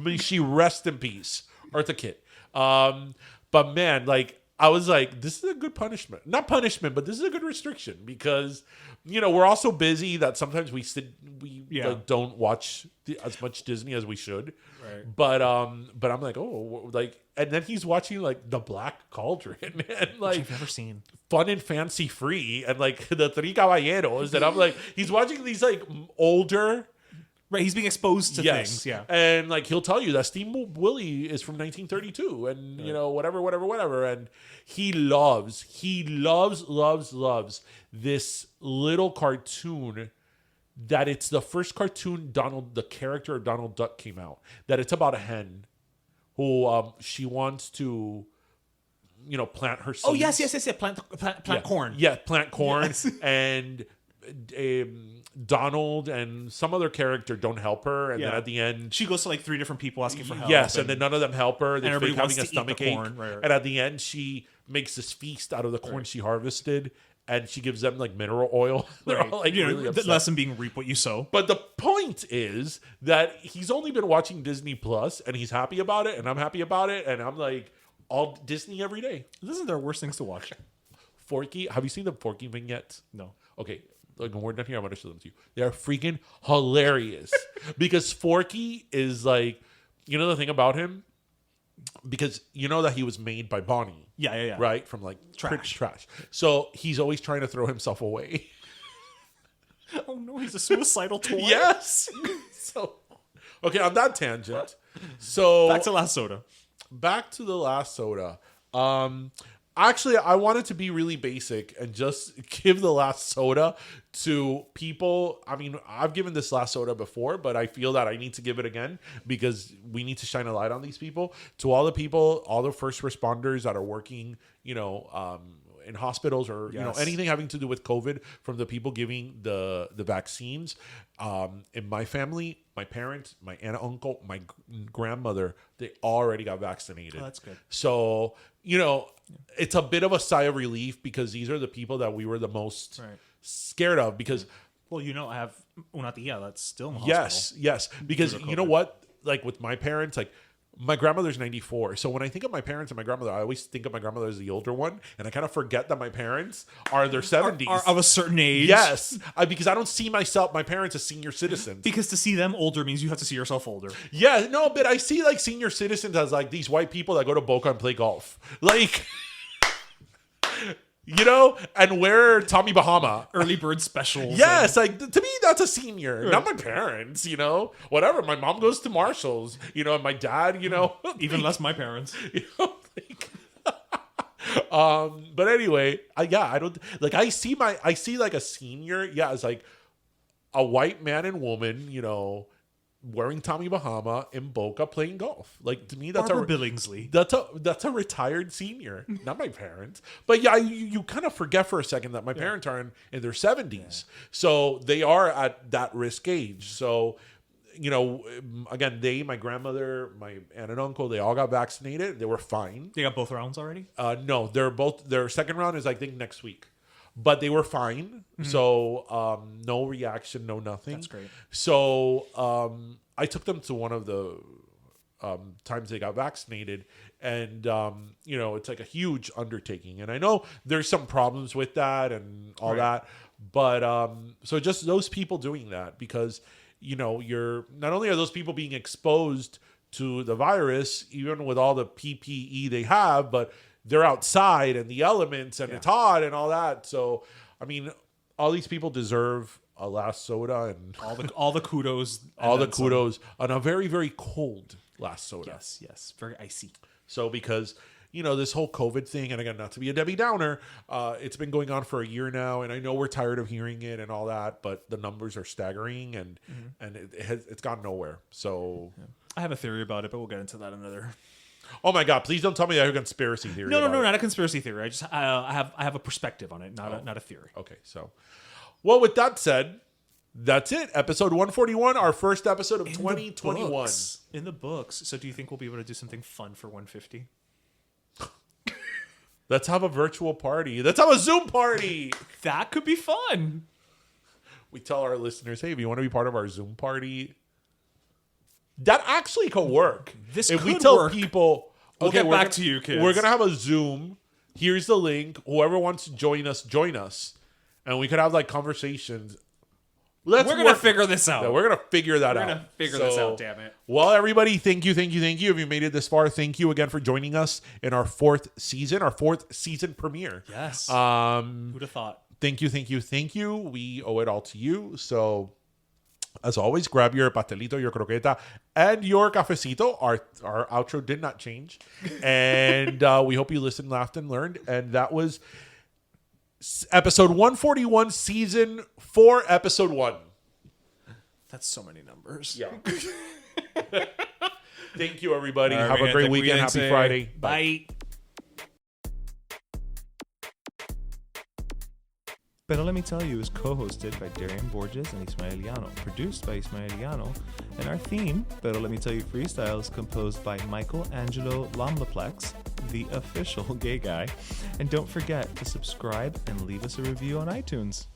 may she rest in peace, Eartha Kitt. But man, like, I was like, this is a good punishment. Not punishment, but this is a good restriction because, we're all so busy that sometimes we like, don't watch as much Disney as we should. Right. But I'm like, oh, like, and then he's watching like The Black Cauldron and like I've never seen. Fun and Fancy Free and like the Three Caballeros, and I'm like, he's watching these like older. Right, he's being exposed to things. Yeah. And like he'll tell you that Steamboat Willie is from 1932 and whatever. And he loves this little cartoon that it's the first cartoon the character of Donald Duck came out. That it's about a hen who she wants to plant her seeds. Oh yes. Plant corn. Yeah, plant corn Yes. and Donald and some other character don't help her, and then Yeah. at the end, She goes to like 3 different people asking for help. yes, and then none of them help her. They're everybody fake having wants a to eat the stomach ache, corn, right. and at the end, she makes this feast out of the corn she harvested, and she gives them like mineral oil. They're Right. all like really the upset. lesson being reap what you sow. But the point is that he's only been watching Disney Plus, and he's happy about it, and I'm happy about it, and I'm like all Disney every day. This is their worst things to watch. Forky, have you seen the Forky vignettes? No. Okay, like when we're done here, I'm gonna show them to you. They are freaking hilarious because Forky is like, the thing about him, because that he was made by Bonnie, Yeah. right, from like Trash. trash. So he's always trying to throw himself away. Oh no, he's a suicidal toy. Yes. So, okay, on that tangent. So Back to Last Soda. back to the last soda. Actually, I wanted to be really basic and just give the last soda to people. I mean, I've given this last soda before, but I feel that I need to give it again because we need to shine a light on these people. To all the people, all the first responders that are working, in hospitals or Yes. anything having to do with COVID, from the people giving the vaccines. In my family, my parents, my aunt, uncle, my grandmother, they already got vaccinated. Oh, that's good. So it's a bit of a sigh of relief because these are the people that we were the most Right. scared of. Because Well, I have una tía that's still in the hospital. yes, because Due to you know COVID. what? Like with my parents, like. My grandmother's 94. So when I think of my parents and my grandmother, I always think of my grandmother as the older one. And I kind of forget that my parents are in their 70s. Are of a certain age. Yes. Because I don't see my parents as senior citizens. Because to see them older means you have to see yourself older. Yeah, no, but I see like senior citizens as like these white people that go to Boca and play golf. Like, and wear Tommy Bahama. Early bird specials. Yes, like to me that's a senior, not my parents. Whatever. My mom goes to Marshalls. And my dad. and even less my parents. Like, but anyway, I don't like. I see like a senior. Yeah, as like a white man and woman. Wearing Tommy Bahama in Boca playing golf. Like to me, that's Barbara Billingsley. That's a retired senior, not my parents. But yeah, you kind of forget for a second that my parents are in their 70s, so they are at that risk age. So, again, my grandmother, my aunt and uncle, they all got vaccinated. They were fine. They got both rounds already? No, their second round is I think next week. But they were fine. So no reaction, no nothing. That's great. So I took them to one of the times they got vaccinated. And, it's like a huge undertaking. And I know there's some problems with that and all that. But so just those people doing that because, you're not only are those people being exposed to the virus, even with all the PPE they have, but they're outside and the elements and it's hot and all that. So, I mean, all these people deserve a last soda and All the kudos. all the and then some. kudos on a very, very cold last soda. Yes. Very icy. So, because, this whole COVID thing, and again, not to be a Debbie Downer, it's been going on for a year now, and I know we're tired of hearing it and all that, but the numbers are staggering and it's gone nowhere. So, I have a theory about it, but we'll get into that another. Oh my god! Please don't tell me that you have a conspiracy theory. No, about it. not a conspiracy theory. I have a perspective on it, not a theory. Okay, so, well, with that said, that's it. Episode 141, our first episode of 2021. In the books. So, do you think we'll be able to do something fun for 150? Let's have a virtual party. Let's have a Zoom party. That could be fun. We tell our listeners, hey, if you want to be part of our Zoom party, that actually could work. This if we could tell work. people, We'll get we're back gonna- to you, kids. We're gonna have a Zoom. Here's the link. Whoever wants to join us, and we could have like conversations. We're gonna figure this out. Yeah, we're gonna figure that out. We're gonna figure this out. Damn it. Well, everybody, thank you. If you made it this far, thank you again for joining us in our fourth season premiere. Yes. Who'd have thought? Thank you. We owe it all to you. So, as always, grab your pastelito, your croqueta, and your cafecito. Our outro did not change. And we hope you listened, laughed, and learned. And that was episode 141, season 4, episode 1. That's so many numbers. Yeah. Thank you, everybody. All right, Have a great weekend. Happy Friday. Bye. Pero Let Me Tell You is co-hosted by Darian Borges and Ismaeliano, produced by Ismaeliano, and our theme, Pero Let Me Tell You Freestyle, is composed by Michael Angelo Lomlaplex, the official gay guy. And don't forget to subscribe and leave us a review on iTunes.